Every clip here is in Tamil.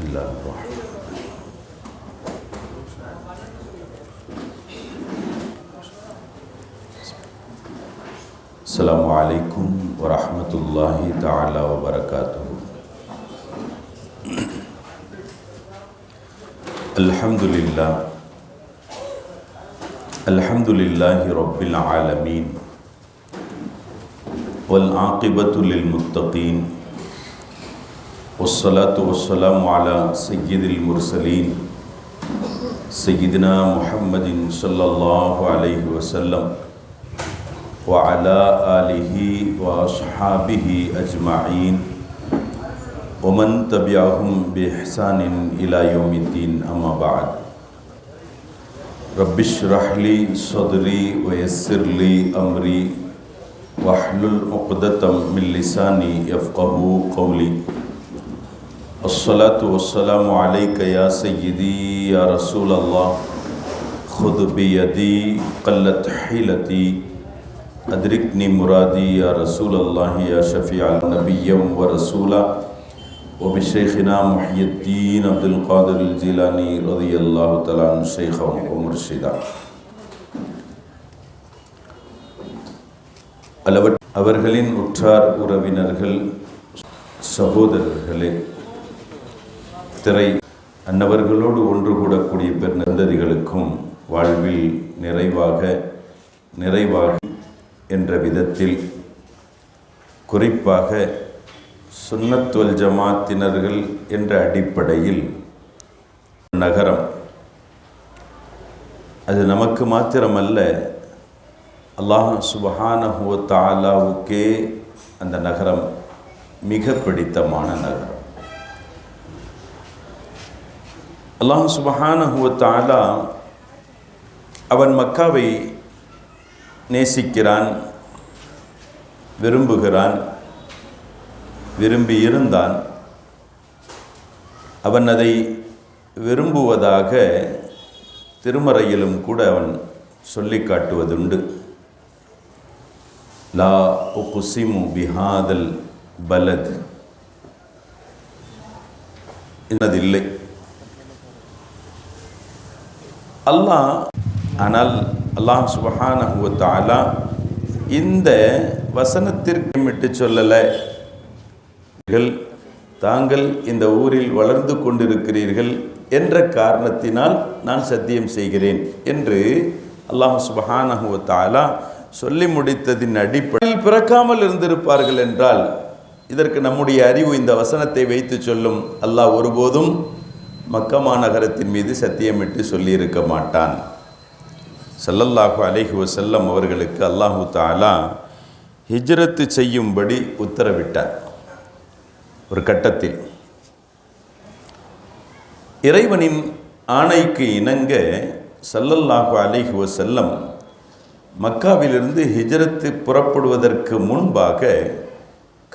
الله الرحمن السلام عليكم ورحمة الله تعالى وبركاته. الحمد لله رب العالمين والعاقبة للمتقين والصلاة والسلام على سيد المرسلين سيدنا محمد صلى الله عليه وسلم وعلى آله وأصحابه أجمعين ومن تبعهم بإحسان إلى يوم الدين. أما بعد، رب اشرح لي صدري ويسر لي أمري واحلل عقدة من لساني يفقهوا قولي. الصلاة والسلام عليك يا سيدي يا رسول الله، خذ بيدي قلت حيلتي أدركني مرادي يا رسول الله يا شفيع النبي ورسولا. وبشيخنا محي الدين عبد القادر الجيلاني رضي الله تعالى عنه شيخا ومرشدا. அவர்களின் உற்றார் உறவினர்கள் சகோதரர்களே, திரை அன்னவர்களோடு ஒன்று கூடக்கூடிய பெருநந்ததிகளுக்கும் வாழ்வில் நிறைவாக என்ற விதத்தில், குறிப்பாக சுன்னத் வல் ஜமாத்தினர்கள் என்ற அடிப்படையில் நகரம் அது நமக்கு மாத்திரமல்ல, அல்லாஹ் சுப்ஹானஹு வ தஆலாவுக்கே அந்த நகரம் மிக பிடித்தமான நகரம். அல்லாஹ் சுப்ஹானஹு வ தஆலா அவன் மக்காவை நேசிக்கிறான், விரும்புகிறான், விரும்பியிருந்தான். அவன் அதை விரும்புவதாக திருமறையிலும் கூட அவன் சொல்லி காட்டுவதுண்டு. லா உக்ஸிமு பிஹாதல் பலத் என்னதில்லை அல்லாஹ். ஆனால் அல்லாஹ் சுப்ஹானஹு வ தஆலா இந்த வசனத்திற்கு விட்டு சொல்லலை, தாங்கள் இந்த ஊரில் வளர்ந்து கொண்டிருக்கிறீர்கள் என்ற காரணத்தினால் நான் சத்தியம் செய்கிறேன் என்று அல்லாஹ் சுப்ஹானஹு வ தஆலா சொல்லி முடித்ததின் அடிப்படையில் பிறக்காமல் இருந்திருப்பார்கள் என்றால், இதற்கு நம்முடைய அறிவு இந்த வசனத்தை வைத்து சொல்லும், அல்லாஹ் ஒருபோதும் மக்கா மாநகரத்தின் மீது சத்தியமிட்டு சொல்லியிருக்க மாட்டான். ஸல்லல்லாஹு அலைஹி வஸல்லம் அவர்களுக்கு அல்லாஹு தஆலா ஹிஜ்ரத்து செய்யும்படி உத்தரவிட்டார். ஒரு கட்டத்தில் இறைவனின் ஆணைக்கு இணங்க ஸல்லல்லாஹு அலைஹி வஸல்லம் மக்காவிலிருந்து ஹிஜ்ரத்து புறப்படுவதற்கு முன்பாக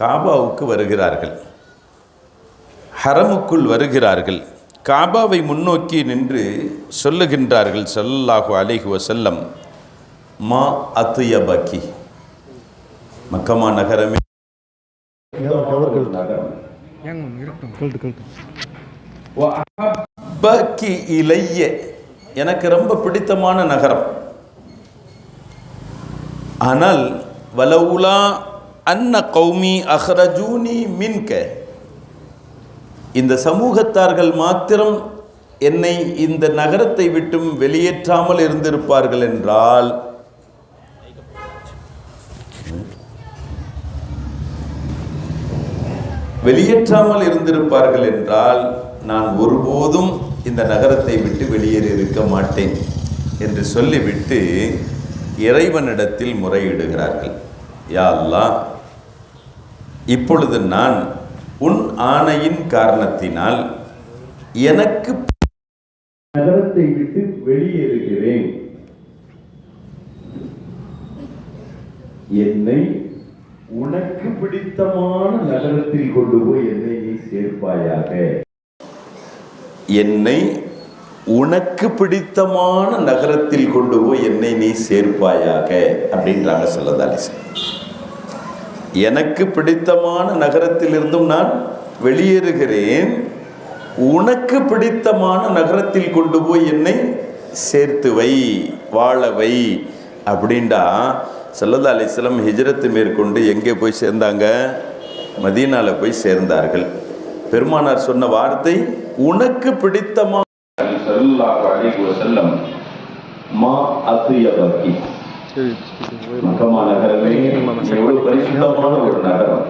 காபாவுக்கு வருகிறார்கள், ஹரமுக்குள் வருகிறார்கள். காபாவை முன்னோக்கி நின்று சொல்லுகின்றார்கள் ஸல்லல்லாஹு அலைஹி வஸல்லம், மா அத்யபகி, மக்கமா நகரமே இலைய, எனக்கு ரொம்ப பிடித்தமான நகரம். ஆனால் வலவுலா அன்ன கௌமி அஹ்ரஜூனி மின்க, இந்த சமூகத்தார்கள் மாத்திரம் என்னை இந்த நகரத்தை விட்டும் வெளியேற்றாமல் இருந்திருப்பார்கள் என்றால், நான் ஒருபோதும் இந்த நகரத்தை விட்டு வெளியேறி இருக்க மாட்டேன் என்று சொல்லிவிட்டு இறைவனிடத்தில் முறையிடுகிறார்கள். யா அல்லாஹ், இப்பொழுது நான் உன் ஆணையின் காரணத்தினால் எனக்கு நகரத்தை விட்டு வெளியேறுகிறேன். என்னை உனக்கு பிடித்தமான நகரத்தில் கொண்டு போய் என்னை நீ சேர்ப்பாயாக. என்னை உனக்கு பிடித்தமான நகரத்தில் கொண்டு போய் என்னை நீ சேர்ப்பாயாக அப்படின்றாங்க ஸல்லல்லாஹு அலைஹி வஸல்லம். எனக்கு பிடித்தமான நகரத்திலிருந்தும் நான் வெளியேறுகிறேன், உனக்கு பிடித்தமான நகரத்தில் கொண்டு போய் என்னை சேர்த்து வை, வாழ வை அப்படின்டா. ஸல்லல்லாஹு அலைஹி வஸல்லம் ஹிஜ்ரத்து மேற்கொண்டு எங்கே போய் சேர்ந்தாங்க? மதீனால போய் சேர்ந்தார்கள். பெருமானார் சொன்ன வார்த்தை உனக்கு பிடித்தமான. ஸல்லல்லாஹு அலைஹி வஸல்லம் மா அத்யபகி, மக்கா நகரமே எவ்வளவு பரிசுத்தமான ஒரு நகரம்.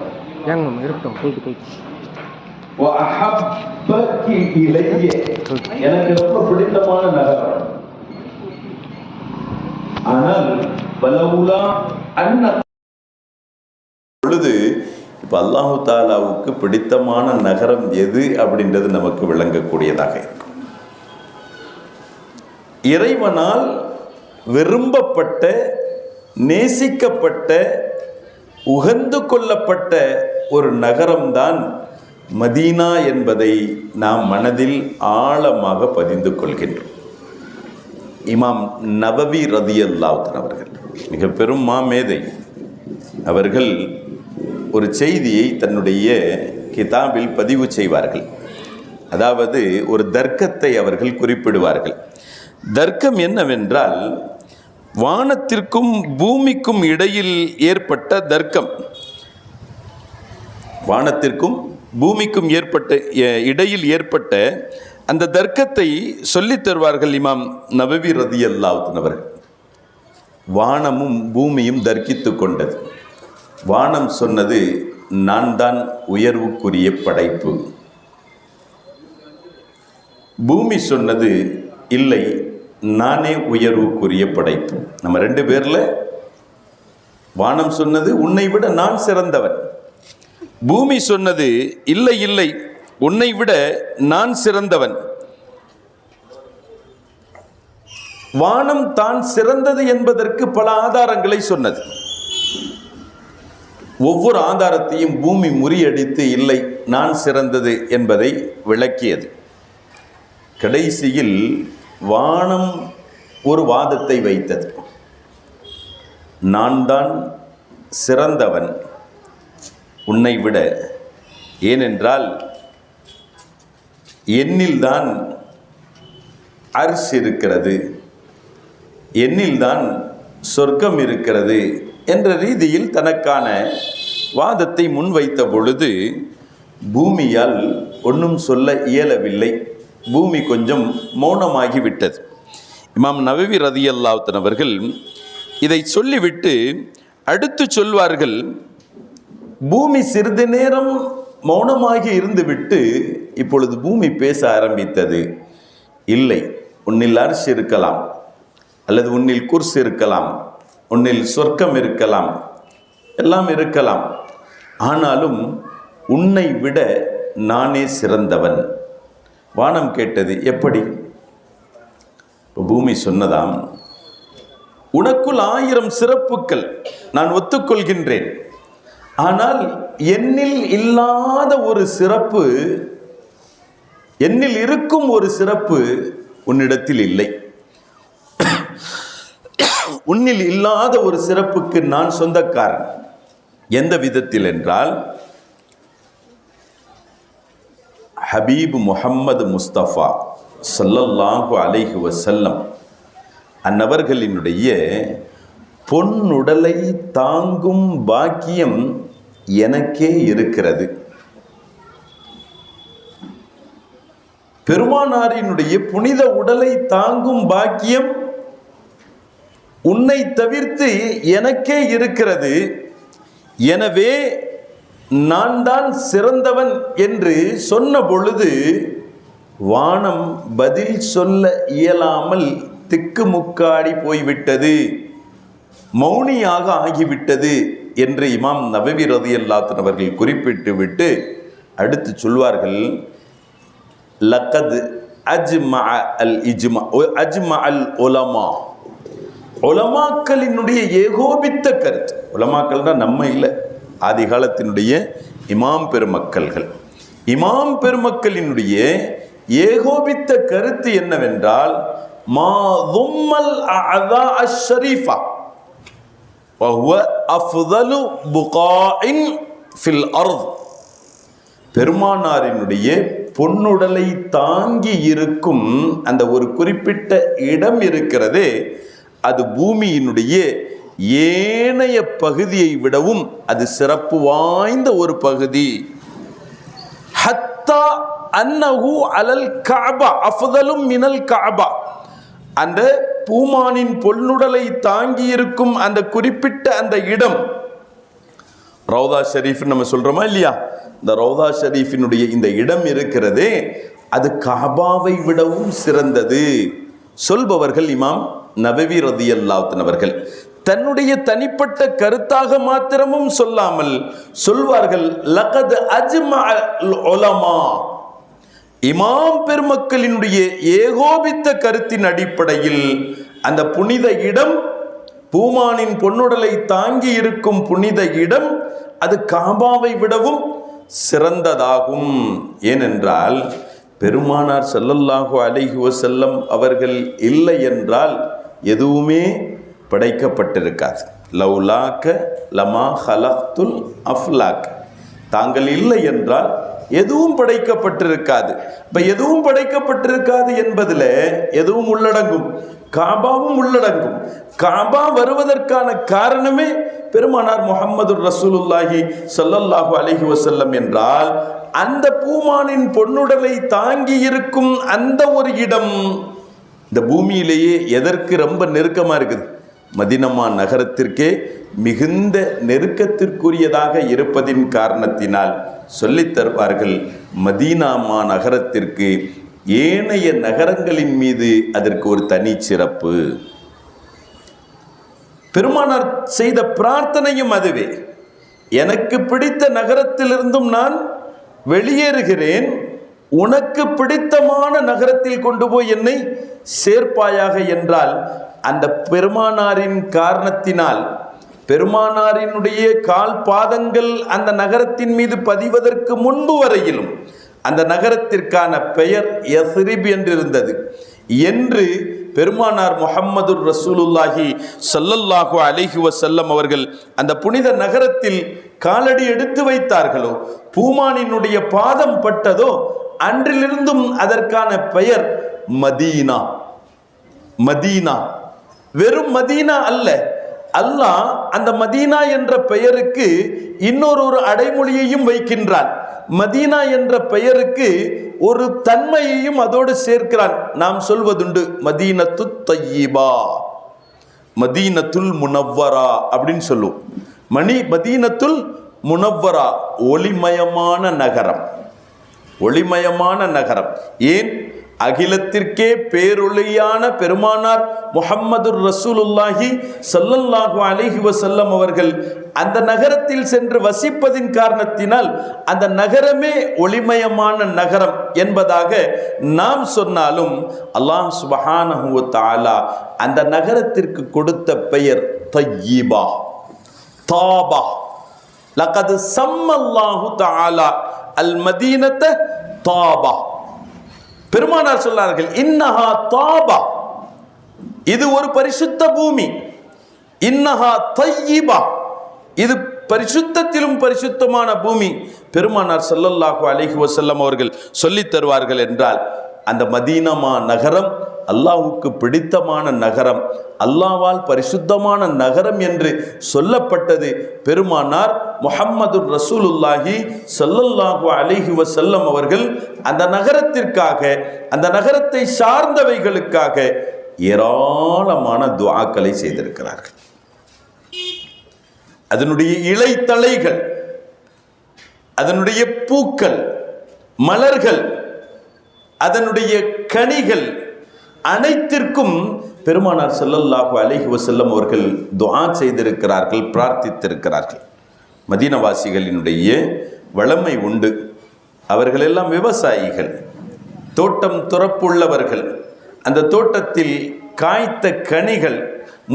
எனக்கு ரொம்ப பிடித்தமான நகரம். ஆனால் பொழுது இப்ப அல்லாஹு தாலாவுக்கு பிடித்தமான நகரம் எது அப்படின்றது நமக்கு விளங்கக்கூடியதாக இருக்கும். இறைவனால் விரும்பப்பட்ட, நேசிக்கப்பட்ட, உகந்து கொள்ளப்பட்ட ஒரு நகரம்தான் மதீனா என்பதை நாம் மனதில் ஆழமாக பதிந்து கொள்கின்றோம். இமாம் நவவி ரதியல்லாஹு அவர்கள், மிக பெரும் மாமேதை, அவர்கள் ஒரு செய்தியை தன்னுடைய கிதாபில் பதிவு செய்வார்கள். அதாவது ஒரு தர்க்கத்தை அவர்கள் குறிப்பிடுவார்கள். தர்க்கம் என்னவென்றால், வானத்திற்கும் பூமிக்கும் இடையில் ஏற்பட்ட தர்க்கம், வானத்திற்கும் பூமிக்கும் இடையில் ஏற்பட்ட அந்த தர்க்கத்தை சொல்லித் தருவார்கள் இமாம் நவவி ரதியல்லாஹு அவர்கள். வானமும் பூமியும் தர்க்கித்து கொண்டது. வானம் சொன்னது, நான் தான் உயர்வுக்குரிய படைப்பு. பூமி சொன்னது, இல்லை, நானே உயர்வுக்குரிய படைப்பு. நம்ம ரெண்டு பேரில் வானம் சொன்னது, உன்னை விட நான் சிறந்தவன். பூமி சொன்னது, இல்லை இல்லை, உன்னை விட நான் சிறந்தவன். வானம் தான் சிறந்தது என்பதற்கு பல ஆதாரங்களை சொன்னது. ஒவ்வொரு ஆதாரத்தையும் பூமி முறியடித்து, இல்லை, நான் சிறந்தது என்பதை விளக்கியது. கடைசியில் வானம் ஒரு வாதத்தை வைத்தது, நான் தான் சிறந்தவன் உன்னை விட. ஏனென்றால் என்னில்தான் அர்ஷ் இருக்கிறது, என்னில்தான் சொர்க்கம் இருக்கிறது என்ற ரீதியில் தனக்கான வாதத்தை முன்வைத்த பொழுது பூமியால் ஒன்றும் சொல்ல இயலவில்லை. பூமி கொஞ்சம் மௌனமாகிவிட்டது. இமாம் நவவி ரதியல்லாஹு அவர்கள் இதை சொல்லிவிட்டு அடுத்து சொல்வார்கள், பூமி சிறிது நேரம் மௌனமாகி இருந்துவிட்டு இப்பொழுது பூமி பேச ஆரம்பித்தது. இல்லை, உன்னில் அர்ஷ் இருக்கலாம், அல்லது உன்னில் குர்ஸ் இருக்கலாம், உன்னில் சொர்க்கம் இருக்கலாம், எல்லாம் இருக்கலாம், ஆனாலும் உன்னை விட நானே சிறந்தவன். வானம் கேட்டது, எப்படி? பூமி சொன்னதாம், உனக்குள் 1000 சிறப்புகள் நான் ஒத்துக்கொள்கின்றேன், ஆனால் என்னில் இல்லாத ஒரு சிறப்பு, என்னில் இருக்கும் ஒரு சிறப்பு உன்னிடத்தில் இல்லை. உன்னில் இல்லாத ஒரு சிறப்புக்கு நான் சொந்தக்காரன். எந்த விதத்தில் என்றால், ஹபீப் முஹம்மது முஸ்தபா ஸல்லல்லாஹு அலைஹி வஸல்லம் அன்னவர்களினுடைய பொன்னுடலை தாங்கும் பாக்கியம் எனக்கே இருக்கிறது. பெருமானாரினுடைய புனித உடலை தாங்கும் பாக்கியம் உன்னை தவிர்த்து எனக்கே இருக்கிறது. எனவே நான் தான் சிறந்தவன் என்று சொன்ன பொழுது வானம் பதில் சொல்ல இயலாமல் திக்குமுக்காடி போய்விட்டது, மௌனியாக ஆகிவிட்டது என்று இமாம் நவவி ரலியல்லாஹு அவர்கள் குறிப்பிட்டு விட்டு அடுத்து சொல்வார்கள், லக்கத் அஜ்மா அல் இஜ்மா அஜ்மா அல் உலமா, உலமாக்களினுடைய ஏகோபித்த கருத்து. உலமாக்கள்னா நம்ம இல்லை, ஆதி காலத்தினுடைய இமாம் பெருமக்கள்கள். இமாம் பெருமக்களினுடைய ஏகோபித்த கருத்து என்னவென்றால், மா தும்மல் அஅதா அஷ்ஷரீஃபா வஹுவ அஃதலு புகாஇன் ஃபில் அர்த். பெருமானாரினுடைய பொன்னுடலை தாங்கி இருக்கும் அந்த ஒரு குறிப்பிட்ட இடம் இருக்கிறதே, அது பூமியினுடைய ஏனைய பகுதியை விடவும் அது சிறப்பு வாய்ந்த ஒரு பகுதி. ஹத்தா அன்னஹு அலல் கஅபா அஃதலும் மினல் கஅபா, அந்த பூமானின் பொன்னுடலை தாங்கி இருக்கும் அந்த குறிப்பிட்ட அந்த இடம், ரௌதா ஷரீஃப் நம்ம சொல்றோமா இல்லையா, இந்த ரௌதா ஷரீஃபினுடைய இந்த இடம் இருக்கிறதே, அது கஅபாவை விடவும் சிறந்தது. சொல்பவர்கள் இமாம் நவவி ரலியல்லாஹு அன்ஹு அவர்கள். தன்னுடைய தனிப்பட்ட கருத்தாக மாத்திரமும் சொல்லாமல் சொல்வார்கள், லகத் அஜ்மஅல் உலமா, இமாம் பெருமக்களினுடைய ஏகோபித்த கருத்தின் அடிப்படையில் அந்த புனித இடம், பூமானின் பொன்னுடலை தாங்கி இருக்கும் புனித இடம், அது காபாவை விடவும் சிறந்ததாகும். ஏனென்றால் பெருமானார் ஸல்லல்லாஹு அலைஹி வஸல்லம் அவர்கள் இல்லை என்றால் எதுவுமே படைக்கப்பட்டிருக்காது. லௌலாக்க லமா ஹலக்துல் அஃப்லாக், தாங்கள் இல்லை என்றால் எதுவும் படைக்கப்பட்டிருக்காது. இப்போ எதுவும் படைக்கப்பட்டிருக்காது என்பதில் எதுவும் உள்ளடங்கும், காபாவும் உள்ளடங்கும். காபா வருவதற்கான காரணமே பெருமானார் முஹம்மது ரசூலுல்லாஹி ஸல்லல்லாஹு அலைஹி வஸல்லம் என்றால், அந்த பூமானின் பொன்னுடலை தாங்கி இருக்கும் அந்த ஒரு இடம் இந்த பூமியிலேயே எதற்கு ரொம்ப நெருக்கமாக இருக்குது? மதீனா நகரத்திற்கே மிகுந்த நெருக்கத்திற்குரியதாக இருப்பதின் காரணத்தினால் சொல்லித் தருவார்கள், மதீனா நகரத்திற்கு ஏனைய நகரங்களின் மீது அதற்கு ஒரு தனி சிறப்பு. பெருமானார் செய்த பிரார்த்தனையும் அதுவே, எனக்கு பிடித்த நகரத்திலிருந்தும் நான் வெளியேறுகிறேன், உனக்கு பிடித்தமான நகரத்தில் கொண்டு போய் என்னை சேர்ப்பாயாக என்றால், அந்த பெருமானாரின் காரணத்தினால், பெருமானாரினுடைய கால் பாதங்கள் அந்த நகரத்தின் மீது பதிவதற்கு முன்பு வரையிலும் அந்த நகரத்திற்கான பெயர் யஸ்ரிப் என்றிருந்தது என்று பெருமானார் முஹம்மது ரசூலுல்லாஹி ஸல்லல்லாஹு அலைஹி வஸல்லம் அவர்கள் அந்த புனித நகரத்தில் காலடி எடுத்து வைத்தார்களோ, பூமானினுடைய பாதம் பட்டதோ, அன்றிலிருந்தும் அதற்கான பெயர் மதீனா. மதீனா வெறும் மதீனா அல்ல, அல்லாஹ் அந்த மதீனா என்ற பெயருக்கு இன்னொரு அடைமொழியையும் வைக்கின்றான். மதீனா என்ற பெயருக்கு ஒரு தன்மையையும் அதோடு சேர்க்கிறான். நாம் சொல்வதுண்டு மதீனத்து தய்யிபா, மதீனத்துல் முனவ்வரா அப்படின்னு சொல்லுவோம். மதீனத்துல் முனவ்வரா, ஒளிமயமான நகரம். ஒளிமயமான நகரம். ஏன்? அகிலத்திற்கே பேரொளியான பெருமானார் முஹம்மது ரசூலுல்லாஹி ஸல்லல்லாஹு அலைஹி வஸல்லம் அவர்கள் அந்த நகரத்தில் சென்று வசிப்பதின் காரணத்தினால் அந்த நகரமே ஒளிமயமான நகரம் என்பதாக நாம் சொன்னாலும், அல்லாஹ் சுப்ஹானஹு வ தஆலா அந்த நகரத்திற்கு கொடுத்த பெயர் தய்யிபா, தாபா. லகத் சம்மல்லாஹு தஆலா அல் மதீனத தாபா. பெருமானார் சொன்னார்கள், இன்னஹா தாபா, இது ஒரு பரிசுத்த பூமி. இன்னஹா தய்யிபா, இது பரிசுத்தத்திலும் பரிசுத்தமான பூமி. பெருமானார் ஸல்லல்லாஹு அலைஹி வஸல்லம் அவர்கள் சொல்லித் தருவார்கள் என்றால், அந்த மதீனா நகரம் அல்லாஹ்வுக்கு பிடித்தமான நகரம், அல்லாஹ்வால் பரிசுத்தமான நகரம் என்று சொல்லப்பட்டது. பெருமானார் முஹம்மது ரசூலுல்லாஹி ஸல்லல்லாஹு அலைஹி வஸல்லம் அவர்கள் அந்த நகரத்திற்காக, அந்த நகரத்தை சார்ந்தவைகளுக்காக ஏராளமான துஆக்களை செய்திருக்கிறார்கள். அதனுடைய இலைத்தளைகள், அதனுடைய பூக்கள், மலர்கள், அதனுடைய கனிகள் அனைத்திற்கும் பெருமானார் ஸல்லல்லாஹு அலைஹி வஸல்லம் அவர்கள் துஆ செய்திருக்கிறார்கள், பிரார்த்தித்திருக்கிறார்கள். மதீனவாசிகளினுடைய வளமை உண்டு. அவர்கள் எல்லாம் விவசாயிகள், தோட்டம் துறப்புள்ளவர்கள். அந்த தோட்டத்தில் காய்த்த கனிகள்,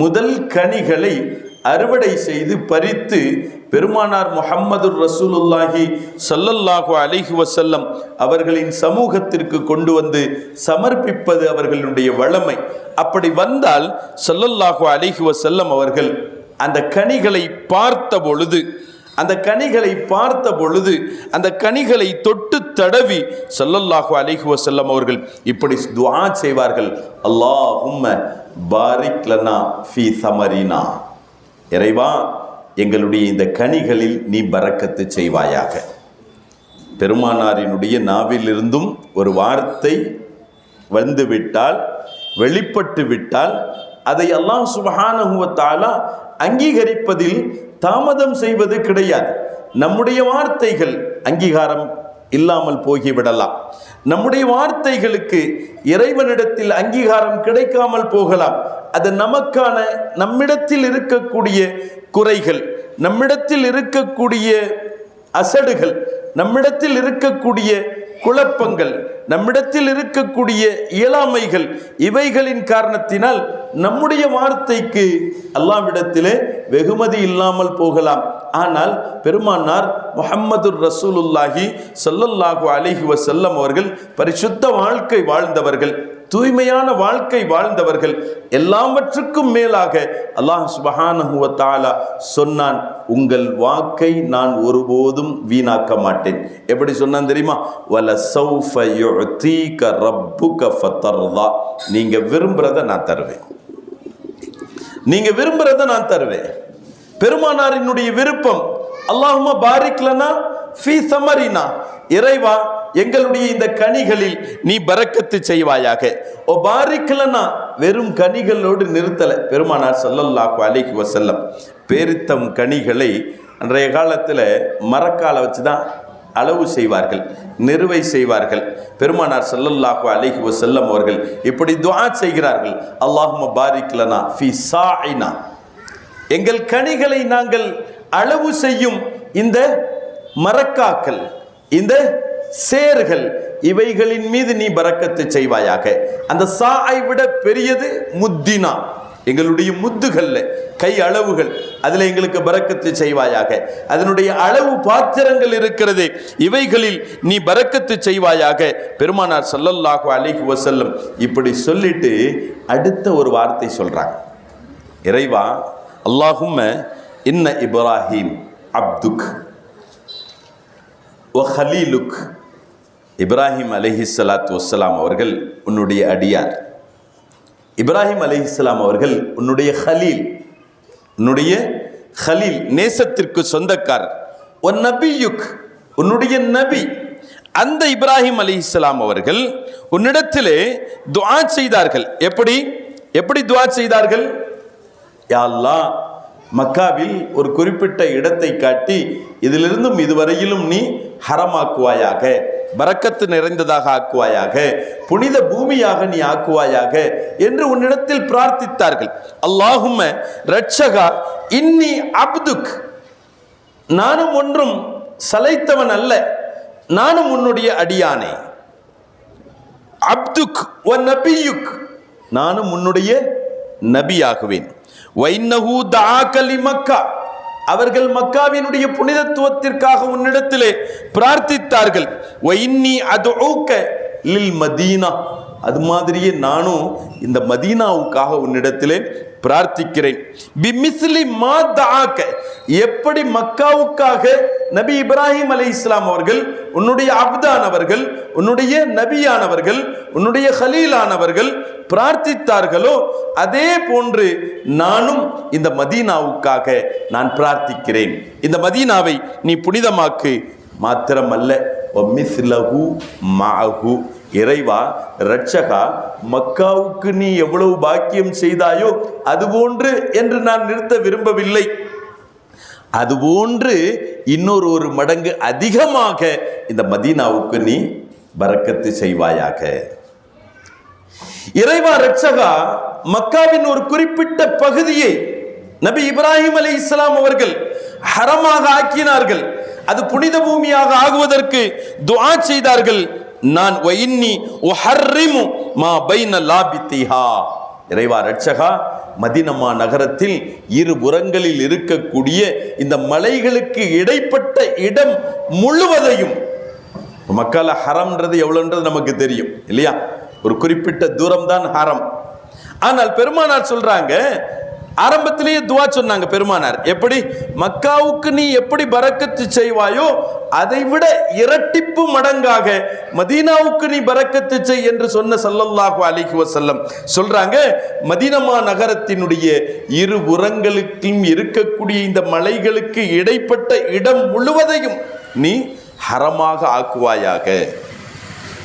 முதல் கனிகளை அறுவடை செய்து பறித்து பெருமானார் முஹம்மது ரசூலுல்லாஹி ஸல்லல்லாஹு அலைஹி வஸல்லம் அவர்களின் சமூகத்திற்கு கொண்டு வந்து சமர்ப்பிப்பது அவர்களுடைய வளமை. அப்படி வந்தால் ஸல்லல்லாஹு அலைஹி வஸல்லம் அவர்கள் அந்த கனிகளை பார்த்த பொழுது அந்த கனிகளை பார்த்த பொழுது அந்த கனிகளை தொட்டு தடவி ஸல்லல்லாஹு அலைஹி வஸல்லம் அவர்கள் இப்படி துஆ செய்வார்கள், அல்லாஹும்ம பாரிக் லனா ஃபீ ஸமரினா, இறைவா எங்களுடைய இந்த கனிகளில் நீ பரக்கத்து செய்வாயாக. பெருமானாரினுடைய நாவிலிருந்தும் ஒரு வார்த்தை வந்துவிட்டால், வெளிப்பட்டு விட்டால், அதை அல்லாஹ் சுப்ஹானஹு வ தஆலா அங்கீகரிப்பதில் தாமதம் செய்வது கிடையாது. நம்முடைய வார்த்தைகள் அங்கீகாரம் இல்லாமல் போகிவிடலாம். நம்முடைய வார்த்தைகளுக்கு இறைவனிடத்தில் அங்கீகாரம் கிடைக்காமல் போகலாம். அது நமக்கான, நம்மிடத்தில் இருக்கக்கூடிய குறைகள், நம்மிடத்தில் இருக்கக்கூடிய அசடுகள், நம்மிடத்தில் இருக்கக்கூடிய குழப்பங்கள், நம்மிடத்தில் இருக்கக்கூடிய இயலாமைகள், இவைகளின் காரணத்தினால் நம்முடைய வார்த்தைக்கு அல்லாஹ்விடத்திலே வெகுமதி இல்லாமல் போகலாம். ஆனால் பெருமானார் முஹம்மதுர் ரசூலுல்லாஹி ஸல்லல்லாஹு அலைஹி வஸல்லம் அவர்கள் பரிசுத்த வாழ்க்கை வாழ்ந்தவர்கள், தூய்மையான வாழ்க்கை வாழ்ந்தவர்கள். எல்லாவற்றுக்கும் மேலாக அல்லாஹ் சுப்ஹானஹு வ தஆலா சொன்னான், உங்கள் வாக்கை நான் ஒருபோதும் வீணாக்க மாட்டேன். எப்படி சொன்னான் தெரியுமா? வல சௌஃப யுஅதீக ரப்புக ஃபதர்தா, நீங்க விரும்புறத நான் தருவேன், நீங்க விரும்புறத நான் தருவேன். பெருமானாரினுடைய விருப்பம், அல்லாஹும்ம பாரிக் லனா ஃபீ ஸமரினா, இறைவா எங்களுடைய இந்த கனிகளில் நீ பரக்கத்து செய்வாயாக. ஓ பாரிக் லனா, வெறும் கனிகளோடு நிறுத்தல பெருமானார் ஸல்லல்லாஹு அலைஹி வஸல்லம். பேரித்தம் கனிகளை அன்றைய காலத்தில் மரக்கால வச்சு தான் அளவு செய்வார்கள், நிறுவை செய்வார்கள். பெருமானார் ஸல்லல்லாஹு அலைஹி வஸல்லம் அவர்கள் இப்படி துஆ செய்கிறார்கள், அல்லாஹும்ம பாரிக் லனா ஃபீ சாஇனா, எங்கள் கனிகளை நாங்கள் அளவு செய்யும் இந்த மரக்காக்கள், இந்த சேர்கள், இவைகளின் மீது நீ பரக்கத்து செய்வாயாக. அந்த சாஐ விட பெரியது முத்தினா, எங்களுடைய முத்துகள்ல கை அளவுகள், அதில் எங்களுக்கு பரக்கத்து செய்வாயாக. அதனுடைய அளவு பாத்திரங்கள் இருக்கிறது, இவைகளில் நீ பரக்கத்து செய்வாயாக. பெருமானார் ஸல்லல்லாஹு அலைஹி வஸல்லம் இப்படி சொல்லிட்டு அடுத்த ஒரு வார்த்தை சொல்றாங்க, இறைவா அல்லாஹும்ம இன்ன இப்ராஹிம் அப்துக் வ ஹலீலுக், இப்ராஹிம் அலைஹிஸ்ஸலாத்து வஸ்ஸலாம் அவர்கள் உன்னுடைய அடியார், இப்ராஹிம் அலைஹிஸ்ஸலாம் அவர்கள் உன்னுடைய ஹலீல், உன்னுடைய ஹலீல், நேசத்திற்கு சொந்தக்காரர். ஒன் நபியுக், உன்னுடைய நபி. அந்த இப்ராஹிம் அலைஹிஸ்ஸலாம் அவர்கள் உன்னிடத்திலே துஆ செய்தார்கள். எப்படி எப்படி துஆ செய்தார்கள்? யா அல்லாஹ், மக்காவில் ஒரு குறிப்பிட்ட இடத்தை காட்டி இதிலிருந்தும் இதுவரையிலும் நீ ஹரமாக்குவாயாக, பரக்கத்து நிறைந்ததாக ஆக்குவாயாக, புனித பூமியாக நீ ஆக்குவாயாக என்று உன்னிடத்தில் பிரார்த்தித்தார்கள். அல்லாஹும்ம ரட்சகா இன்னி அப்துக், நானும் ஒன்றும் சலைத்தவன் அல்ல, நானும் உன்னுடைய அடியானே. அப்துக் வ நபியுக், நானும் உன்னுடைய நபியாகுவேன். வைன்னஹு தஆக லிமக்கா, அவர்கள் மக்காவினுடைய புனிதத்துவத்திற்காக உன்னிடத்திலே பிரார்த்தித்தார்கள். வைன்னி அதுஊக லில் மதீனா, அது மாதிரியே நானும் இந்த மதீனாவுக்காக உன்னிடத்திலே பிரார்த்திக்கிறேன். பிமிஸ்லி மா தஆக, எப்படி மக்காவுக்காக நபி இப்ராஹிம் அலைஹிஸ்ஸலாம் அவர்கள் உன்னுடைய அப்தானவர்கள், உன்னுடைய நபியானவர்கள், உன்னுடைய ஹலீலானவர்கள் பிரார்த்தித்தார்களோ அதே போன்று நானும் இந்த மதீனாவுக்காக நான் பிரார்த்திக்கிறேன். இந்த மதீனாவை நீ புனிதமாக்கு. மாத்திரமல்ல வமிஸ்லஹு மஅஹு, இறைவா ரட்சகா, மக்காவுக்கு நீ எவ்வளவு பாக்கியம் செய்தாயோ அதுபோன்று என்று நான் நிறுத்த விரும்பவில்லை, அதுபோன்று இன்னொரு மடங்கு அதிகமாக இந்த மதீனாவுக்கு நீ பரக்கத்து செய்வாயாக. இறைவா ரட்சகா, மக்காவின் ஒரு குறிப்பிட்ட பகுதியை நபி இப்ராஹிம் அலைஹிஸ்ஸலாம் அவர்கள் ஹரமாக ஆக்கினார்கள், அது புனித பூமியாக ஆகுவதற்கு துஆ செய்தார்கள். நான் வஇன்னி உஹர்ரிமு மா பைன லாபித்திஹா, இறைவா ரட்சகா, மதீனா நகரத்தில் இருபுறங்களில் இருக்கக்கூடிய இந்த மலைகளுக்கு இடைப்பட்ட இடம் முழுவதையும், மக்கால ஹரம்ன்றது எவ்வளவுன்றது நமக்கு தெரியும் இல்லையா, ஒரு குறிப்பிட்ட தூரம் தான் ஹரம். ஆனால் பெருமானார் சொல்றாங்க, ஆரம்பத்திலேயே துவா சொன்னாங்க பெருமானார். எப்படி? மக்காவுக்கு நீ எப்படி பரக்கத்து செய்வாயோ அதை விட இரட்டிப்பு மடங்காக மதீனாவுக்கு நீ பரக்கத்து செய் என்று சொன்ன ஸல்லல்லாஹு அலைஹி வஸல்லம் சொல்றாங்க, மதீனமா நகரத்தினுடைய இரு புறங்களுக்கும் இருக்கக்கூடிய இந்த மலைகளுக்கு இடைப்பட்ட இடம் முழுவதையும் நீ ஹரமாக ஆக்குவாயாக,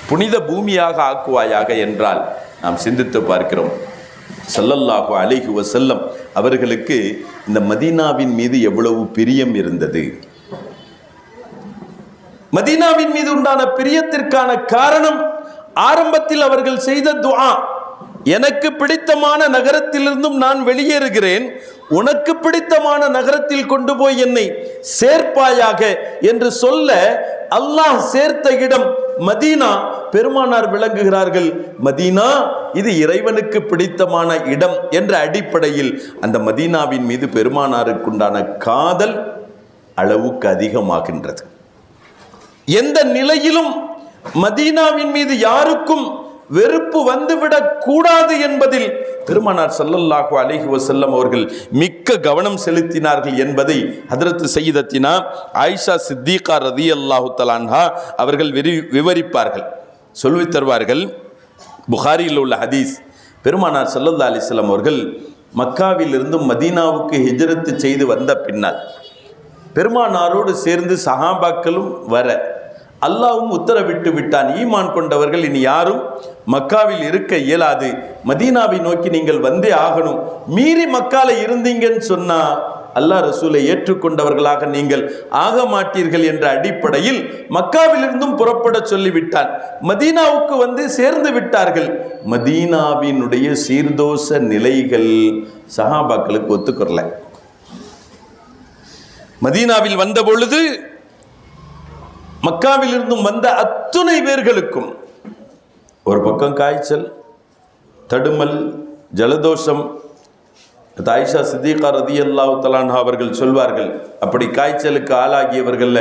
புனித பூமியாக ஆக்குவாயாக என்றால் நாம் சிந்தித்து பார்க்கிறோம். ஸல்லல்லாஹு அலைஹி வஸல்லம் அவர்களுக்கு இந்த மதீனாவின் மீது எவ்வளவு பிரியம் இருந்தது. மதீனாவின் மீது உண்டான பிரியத்திற்கான காரணம் ஆரம்பத்தில் அவர்கள் செய்த துஆ, எனக்கு பிடித்தமான நகரத்திலிருந்தும் நான் வெளியேறுகிறேன், உனக்கு பிடித்தமான நகரத்தில் கொண்டு போய் என்னை சேர்ப்பாயாக என்று சொல்ல அல்லாஹ் சேர்த்த இடம் மதீனா. பெருமானார் விளங்குகிறார்கள், மதீனா இது இறைவனுக்கு பிடித்தமான இடம் என்ற அடிப்படையில் அந்த மதீனாவின் மீது பெருமானாருக்குண்டான காதல் அளவுக்கு அதிகமாகின்றது. எந்த நிலையிலும் மதீனாவின் மீது யாருக்கும் வெறுப்பு வந்துவிடக் கூடாது என்பதில் பெருமானார் ஸல்லல்லாஹு அலைஹி வஸல்லம் அவர்கள் மிக்க கவனம் செலுத்தினார்கள் என்பதை ஹதரத் சய்யிதத்தினா ஆயிஷா சித்திகா ரலியல்லாஹு தஆலா அன்ஹா அவர்கள் விவரிப்பார்கள், சொல்லித் தருவார்கள். புகாரியில் உள்ள ஹதீஸ், பெருமானார் ஸல்லல்லாஹு அலைஹி வஸல்லம் அவர்கள் மக்காவிலிருந்து மதீனாவுக்கு ஹிஜ்ரத் செய்து வந்த பின்னால் பெருமானாரோடு சேர்ந்து சஹாபாக்களும் வர அல்லாஹ்வும் உத்தரவிட்டு விட்டான், ஈமான் கொண்டவர்கள் இனி யாரும் மக்காவில் இருக்க இயலாது, மதீனாவை நோக்கி நீங்கள் வந்தே ஆகணும். மீறி மக்கால இருந்தீங்கன்னு சொன்னா அல்லாஹ் ரசூலை ஏற்றுக்கொண்டவர்களாக நீங்கள் ஆக மாட்டீர்கள் என்ற அடிப்படையில் மக்காவிலிருந்தும் புறப்பட சொல்லிவிட்டான். மதீனாவுக்கு வந்து சேர்ந்து விட்டார்கள். மதீனாவினுடைய சீர்தோஷ நிலைகள் சஹாபாக்களுக்கு ஒத்துக்கொள்ளல. மதீனாவில் வந்த பொழுது மக்காவிலிருந்தும் வந்த அத்துணை பேர்களுக்கும் ஒரு பக்கம் காய்ச்சல், தடுமல், ஜலதோஷம். ஆயிஷா சித்திகா ரலியல்லாஹு தஆலா அன்ஹா அவர்கள் சொல்வார்கள், அப்படி காய்ச்சலுக்கு ஆளாகியவர்கள்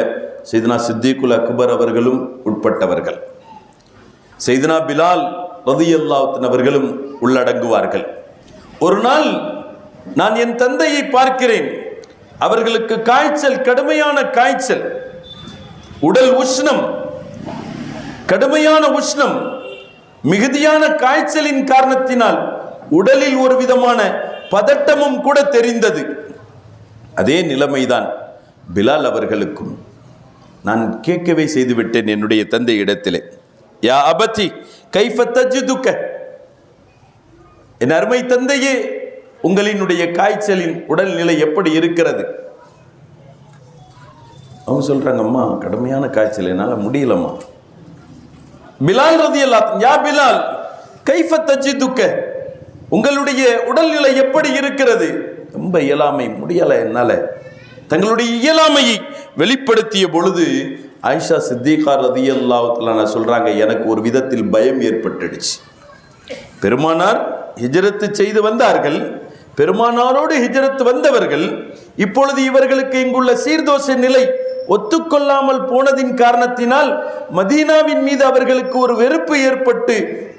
சையதுனா சித்திகுல் அக்பர் அவர்களும் உட்பட்டவர்கள், சையதுனா பிலால் ரலியல்லாஹு தஆலா அவர்களும் உள்ளடங்குவார்கள். ஒரு நாள் நான் என் தந்தையை பார்க்கிறேன், அவர்களுக்கு காய்ச்சல், கடுமையான காய்ச்சல், உடல் உஷ்ணம், கடுமையான உஷ்ணம், மிகுதியான காய்ச்சலின் காரணத்தினால் உடலில் ஒரு விதமான பதட்டமும் கூட தெரிந்தது. அதே நிலைமைதான் பிலால் அவர்களுக்கும். நான் கேட்கவே செய்துவிட்டேன் என்னுடைய தந்தை இடத்திலே, யா அபதி கைஃப தஜிதுக, என் அருமை தந்தையே உங்களினுடைய காய்ச்சலின் உடல்நிலை எப்படி இருக்கிறது? அவங்க சொல்றாங்க, அம்மா கடுமையான காய்ச்சல், என்னால் முடியலம்மா. பிலால் ரலியல்லாஹு, யா பிலால் கைஃப தஜிதுக, உங்களுடைய உடல்நிலை எப்படி இருக்கிறது? ரொம்ப இயலாமை, முடியலை என்னால். தங்களுடைய இயலாமையை வெளிப்படுத்திய பொழுது ஆயிஷா சித்திகா ரலியல்லாஹு தஆலா சொல்றாங்க, எனக்கு ஒரு விதத்தில் பயம் ஏற்பட்டுடுச்சு. பெருமானார் ஹிஜ்ரத் செய்து வந்தார்கள், பெருமானாரோடு ஹிஜ்ரத் வந்தவர்கள் இப்பொழுது இவர்களுக்கு இங்குள்ள சீர்தோஷ நிலை ஒத்துக்கொள்ளாமல் போனதின் காரணத்தினால் மதீனாவின் மீது அவர்களுக்கு ஒரு வெறுப்பு ஏற்பட்டு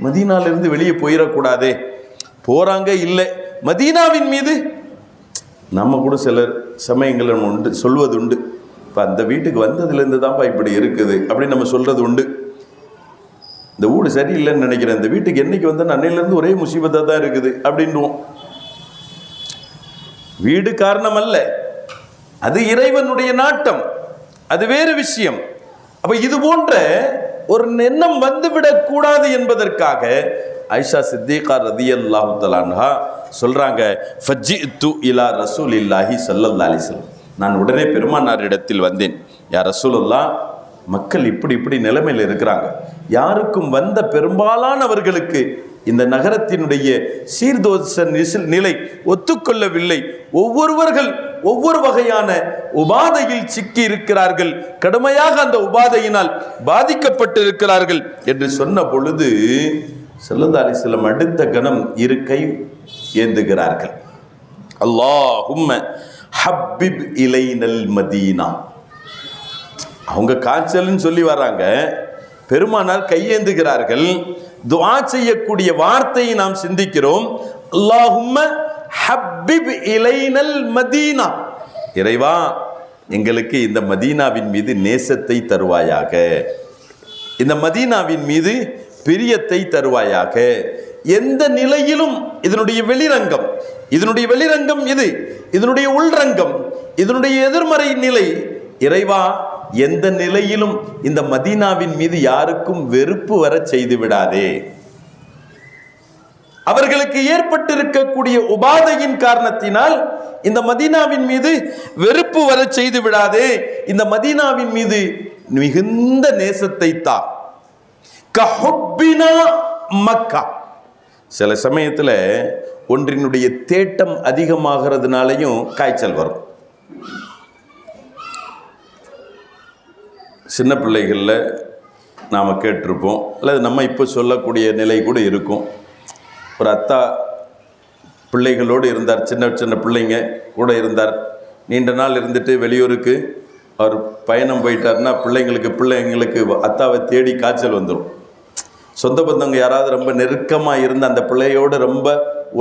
மதீனாவிலிருந்து வெளியே போயிடக்கூடாதே, போறாங்க இல்லை. மதீனாவின் மீது நம்ம கூட சிலர் சமயங்கள் உண்டு சொல்வது உண்டு, இப்போ அந்த வீட்டுக்கு வந்ததுலேருந்து தான்ப்பா இப்படி இருக்குது அப்படின்னு நம்ம சொல்றது உண்டு. இந்த வீடு சரியில்லைன்னு நினைக்கிறேன், இந்த வீட்டுக்கு என்னைக்கு வந்தால் அன்னையிலேருந்து ஒரே முசீபத்தாக தான் இருக்குது அப்படின்னுவோம். வீடு காரணம் அல்ல, அது இறைவனுடைய நாட்டம், அது வேறு விஷயம். அப்ப இது போன்ற ஒரு எண்ணம் வந்துவிடக் கூடாது என்பதற்காக ஆயிஷா சித்திகா ரலியல்லாஹு தஆலா அன்ஹா சொல்றாங்க, ஃபஜ்ஜிது இலா ரசூலில்லாஹி ஸல்லல்லாஹு அலைஹி வஸல்லம், நான் உடனே பெருமானார் இடத்தில் வந்தேன். யா ரசூலுல்லாஹ், மக்கள் இப்படி நிலைமையில் இருக்கிறாங்க, யாருக்கும் வந்த பெரும்பாலானவர்களுக்கு இந்த நகரத்தினுடைய சீர்தோஷ நிலை ஒத்துக்கொள்ளவில்லை, ஒவ்வொருவர்கள் ஒவ்வொரு வகையான உபாதையில் சிக்கி இருக்கிறார்கள், கடுமையாக அந்த உபாதையினால் பாதிக்கப்பட்டு இருக்கிறார்கள் என்று சொன்ன பொழுது ஸல்லல்லாஹு அலைஹி வஸல்லம் அடுத்த கணம் இரு கை ஏந்துகிறார்கள், அல்லாஹும்ம ஹப்பிப் இலைனல் மதீனா. அவங்க காய்ச்சல்னு சொல்லி வராங்க, பெருமானார் கையேந்துகிறார்கள். துஆ செய்யக்கூடிய வார்த்தையை நாம் சிந்திக்கிறோம், அல்லாஹும்ம ஹப்பிப் இலைனல் மதீனா, இறைவா எங்களுக்கு இந்த மதீனாவின் மீது நேசத்தை தருவாயாக, இந்த மதீனாவின் மீது பிரியத்தை தருவாயாக. எந்த நிலையிலும் இதனுடைய வெளிரங்கம், இதனுடைய வெளிரங்கம் இது, இதனுடைய உள்ரங்கம், இதனுடைய எதிர்மறை நிலை. இறைவா எந்த நிலையிலும் இந்த மதீனாவின் மீது யாருக்கும் வெறுப்பு வர செய்து விடாதே. அவர்களுக்கு ஏற்பட்டிருக்கக்கூடிய உபாதையின் காரணத்தினால் இந்த மதீனாவின் மீது வெறுப்பு வர செய்து விடாதே. இந்த மதீனாவின் மீது மிகுந்த நேசத்தை தா. கஹுப்பினா மக்கா. சில சமயத்தில் ஒன்றினுடைய தேட்டம் அதிகமாகிறதுனாலையும் காய்ச்சல் வரும். சின்ன பிள்ளைகளில் நாம் கேட்டிருப்போம், அல்லது நம்ம இப்போ சொல்லக்கூடிய நிலை கூட இருக்கும். ஒரு அத்தா பிள்ளைகளோடு இருந்தார், சின்ன சின்ன பிள்ளைங்க கூட இருந்தார். நீண்ட நாள் இருந்துட்டு வெளியூருக்கு அவர் பயணம் போயிட்டார்னா பிள்ளைங்களுக்கு அத்தாவை தேடி காய்ச்சல் வந்துடும். சொந்த பந்தவங்க யாராவது ரொம்ப நெருக்கமாக இருந்து அந்த பிள்ளையோடு ரொம்ப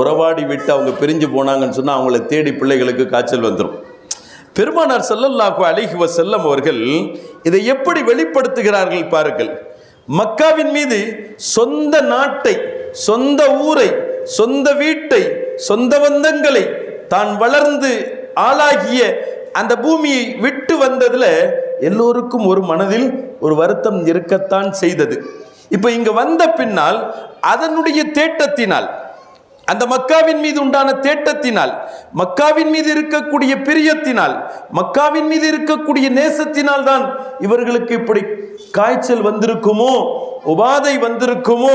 உறவாடி விட்டு அவங்க பிரிஞ்சு போனாங்கன்னு சொன்னால் அவங்கள தேடி பிள்ளைகளுக்கு காய்ச்சல் வந்துடும். பெருமானார் ஸல்லல்லாஹு அலைஹி வஸல்லம் அவர்கள் இதை எப்படி வெளிப்படுத்துகிறார்கள் பாருங்கள். மக்காவின் மீது சொந்த நாட்டை, சொந்த ஊரை, சொந்த வீட்டை, சொந்த பந்தங்களை, தான் வளர்ந்து ஆளாகிய அந்த பூமியை விட்டு வந்ததில் எல்லோருக்கும் ஒரு மனதில் ஒரு வருத்தம் இருக்கத்தான் செய்தது. இப்போ இங்க வந்த பின்னால் அதனுடைய தேட்டத்தினால், அந்த மக்காவின் மீது உண்டான தேட்டத்தினால், மக்காவின் மீது இருக்கக்கூடிய பிரியத்தினால், மக்காவின் மீது இருக்கக்கூடிய நேசத்தினால் தான் இவர்களுக்கு இப்படி காய்ச்சல் வந்திருக்குமோ, உபாதை வந்திருக்குமோ.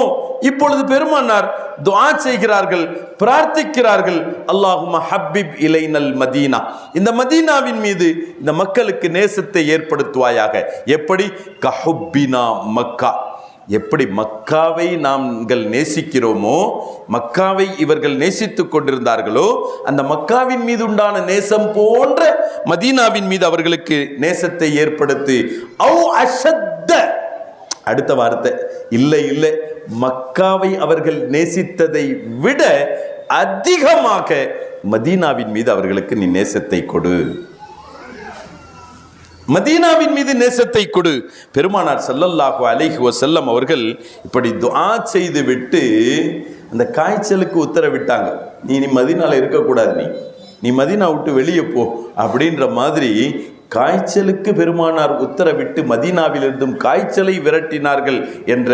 இப்பொழுது பெருமானார் துஆ செய்கிறார்கள், பிரார்த்திக்கிறார்கள். அல்லாஹும்ம ஹப்பிப் இலைனல் மதீனா, இந்த மதீனாவின் மீது இந்த மக்களுக்கு நேசத்தை ஏற்படுத்துவாயாக. எப்படி? கஹுப்பினா மக்கா, எப்படி மக்காவை நாங்கள் நேசிக்கிறோமோ, மக்காவை இவர்கள் நேசித்துக் கொண்டிருந்தார்களோ, அந்த மக்காவின் மீது உண்டான நேசம் போன்ற மதீனாவின் மீது அவர்களுக்கு நேசத்தை ஏற்படுத்தி. அவ் அஷத்த, அடுத்த வார்த்தை இல்லை இல்லை, மக்காவை அவர்கள் நேசித்ததை விட அதிகமாக மதீனாவின் மீது அவர்களுக்கு நீ நேசத்தை கொடு, மதீனாவின் மீது நேசத்தை கொடு. பெருமானார் ஸல்லல்லாஹு அலைஹி வஸல்லம் அவர்கள் இப்படி துஆ செய்து விட்டு அந்த காய்ச்சலுக்கு உத்தரவிட்டாங்க. நீ மதீனால இருக்கக்கூடாது, நீ மதீனா விட்டு வெளியே போ அப்படின்ற மாதிரி காய்ச்சலுக்கு பெருமானார் உத்தரவிட்டு மதீனாவிலிருந்தும் காய்ச்சலை விரட்டினார்கள் என்ற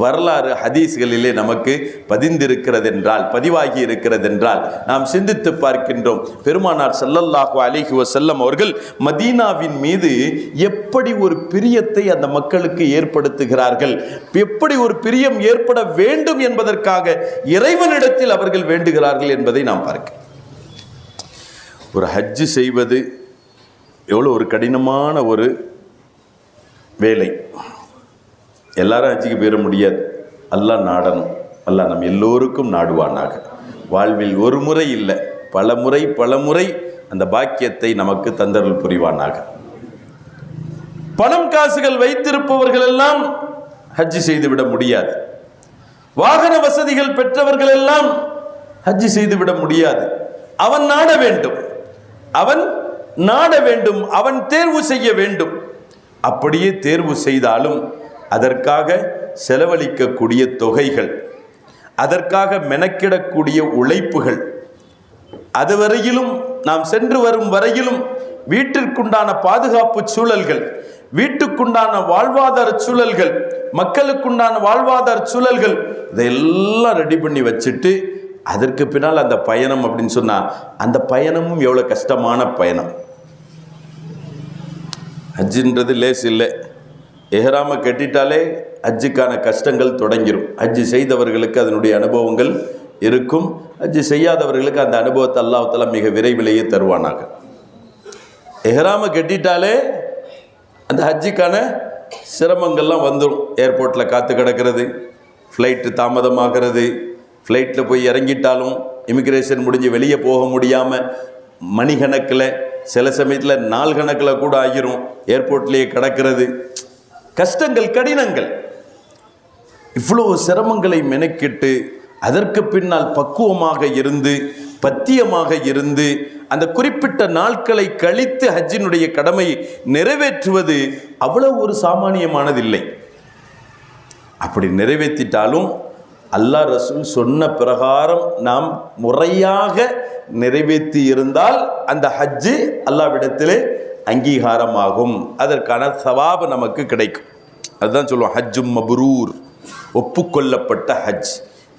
வரலாறு ஹதீஸ்களிலே நமக்கு பதிந்திருக்கிறதென்றால், பதிவாகி இருக்கிறதென்றால் நாம் சிந்தித்து பார்க்கின்றோம். பெருமானார் ஸல்லல்லாஹு அலைஹி வஸல்லம் அவர்கள் மதீனாவின் மீது எப்படி ஒரு பிரியத்தை அந்த மக்களுக்கு ஏற்படுத்துகிறார்கள், எப்படி ஒரு பிரியம் ஏற்பட வேண்டும் என்பதற்காக இறைவனிடத்தில் அவர்கள் வேண்டுகிறார்கள் என்பதை நாம் பார்க்கிறோம். ஒரு ஹஜ்ஜு செய்வது எவ்வளோ ஒரு கடினமான ஒரு வேலை. எல்லாரும் ஹஜ்ஜுக்கு போயிட முடியாது. அல்லாஹ் நாடணும், அல்லாஹ் நம் எல்லோருக்கும் நாடுவானாக. வாழ்வில் ஒரு முறை இல்லை, பல முறை அந்த பாக்கியத்தை நமக்கு தந்தருள் புரிவானாக. பணம் காசுகள் வைத்திருப்பவர்கள் எல்லாம் ஹஜ்ஜு செய்துவிட முடியாது. வாகன வசதிகள் பெற்றவர்கள் எல்லாம் ஹஜ்ஜு செய்துவிட முடியாது. அவன் நாட வேண்டும், அவன் தேர்வு செய்ய வேண்டும். அப்படியே தேர்வு செய்தாலும் அதற்காக செலவழிக்கக்கூடிய தொகைகள், அதற்காக மெனக்கிடக்கூடிய உழைப்புகள், அதுவரையிலும் நாம் சென்று வரும் வரையிலும் வீட்டிற்குண்டான பாதுகாப்பு சூழல்கள், வீட்டுக்குண்டான வாழ்வாதார சூழல்கள், மக்களுக்குண்டான வாழ்வாதார சூழல்கள், இதெல்லாம் ரெடி பண்ணி வச்சுட்டு அதற்கு பின்னால் அந்த பயணம் அப்படின்னு சொன்னால் அந்த பயணமும் எவ்வளோ கஷ்டமான பயணம். ஹஜ்ஜுன்றது லேஸ் இல்லை. எஹ்ராமை கட்டிட்டாலே ஹஜ்ஜுக்கான கஷ்டங்கள் தொடங்கிடும். ஹஜ்ஜு செய்தவர்களுக்கு அதனுடைய அனுபவங்கள் இருக்கும், ஹஜ்ஜு செய்யாதவர்களுக்கு அந்த அனுபவத்தை அல்லாஹ் தஆலா மிக விரைவிலேயே தருவானாக. எஹ்ராமை கட்டிட்டாலே அந்த ஹஜ்ஜுக்கான சிரமங்கள்லாம் வந்துடும். ஏர்போர்ட்டில் காத்து கிடக்கிறது, ஃப்ளைட்டு தாமதமாகிறது, ஃப்ளைட்டில் போய் இறங்கிட்டாலும் இமிக்ரேஷன் முடிஞ்சு வெளியே போக முடியாமல் மணிக்கணக்கில், சில சமயத்தில் நாள் கணக்கில் கூட ஆகிரும் ஏர்போர்ட்லேயே கிடக்கிறது. கஷ்டங்கள், கடினங்கள், இவ்வளோ சிரமங்களை மெனக்கிட்டு அதற்கு பின்னால் பக்குவமாக இருந்து பத்தியமாக இருந்து அந்த குறிப்பிட்ட நாட்களை கழித்து ஹஜ்ஜினுடைய கடமையை நிறைவேற்றுவது அவ்வளவு ஒரு சாமானியமானதில்லை. அப்படி நிறைவேற்றிட்டாலும் அல்லாஹ் ரசூல் சொன்ன பிரகாரம் நாம் முறையாக நிறைவேற்றி இருந்தால் அந்த ஹஜ்ஜு அல்லாஹ்விடத்திலே அங்கீகாரமாகும், அதற்கான சவாபு நமக்கு கிடைக்கும். அதுதான் சொல்லுவோம் ஹஜ்ஜும் மப்ரூர், ஒப்புக்கொள்ளப்பட்ட ஹஜ்,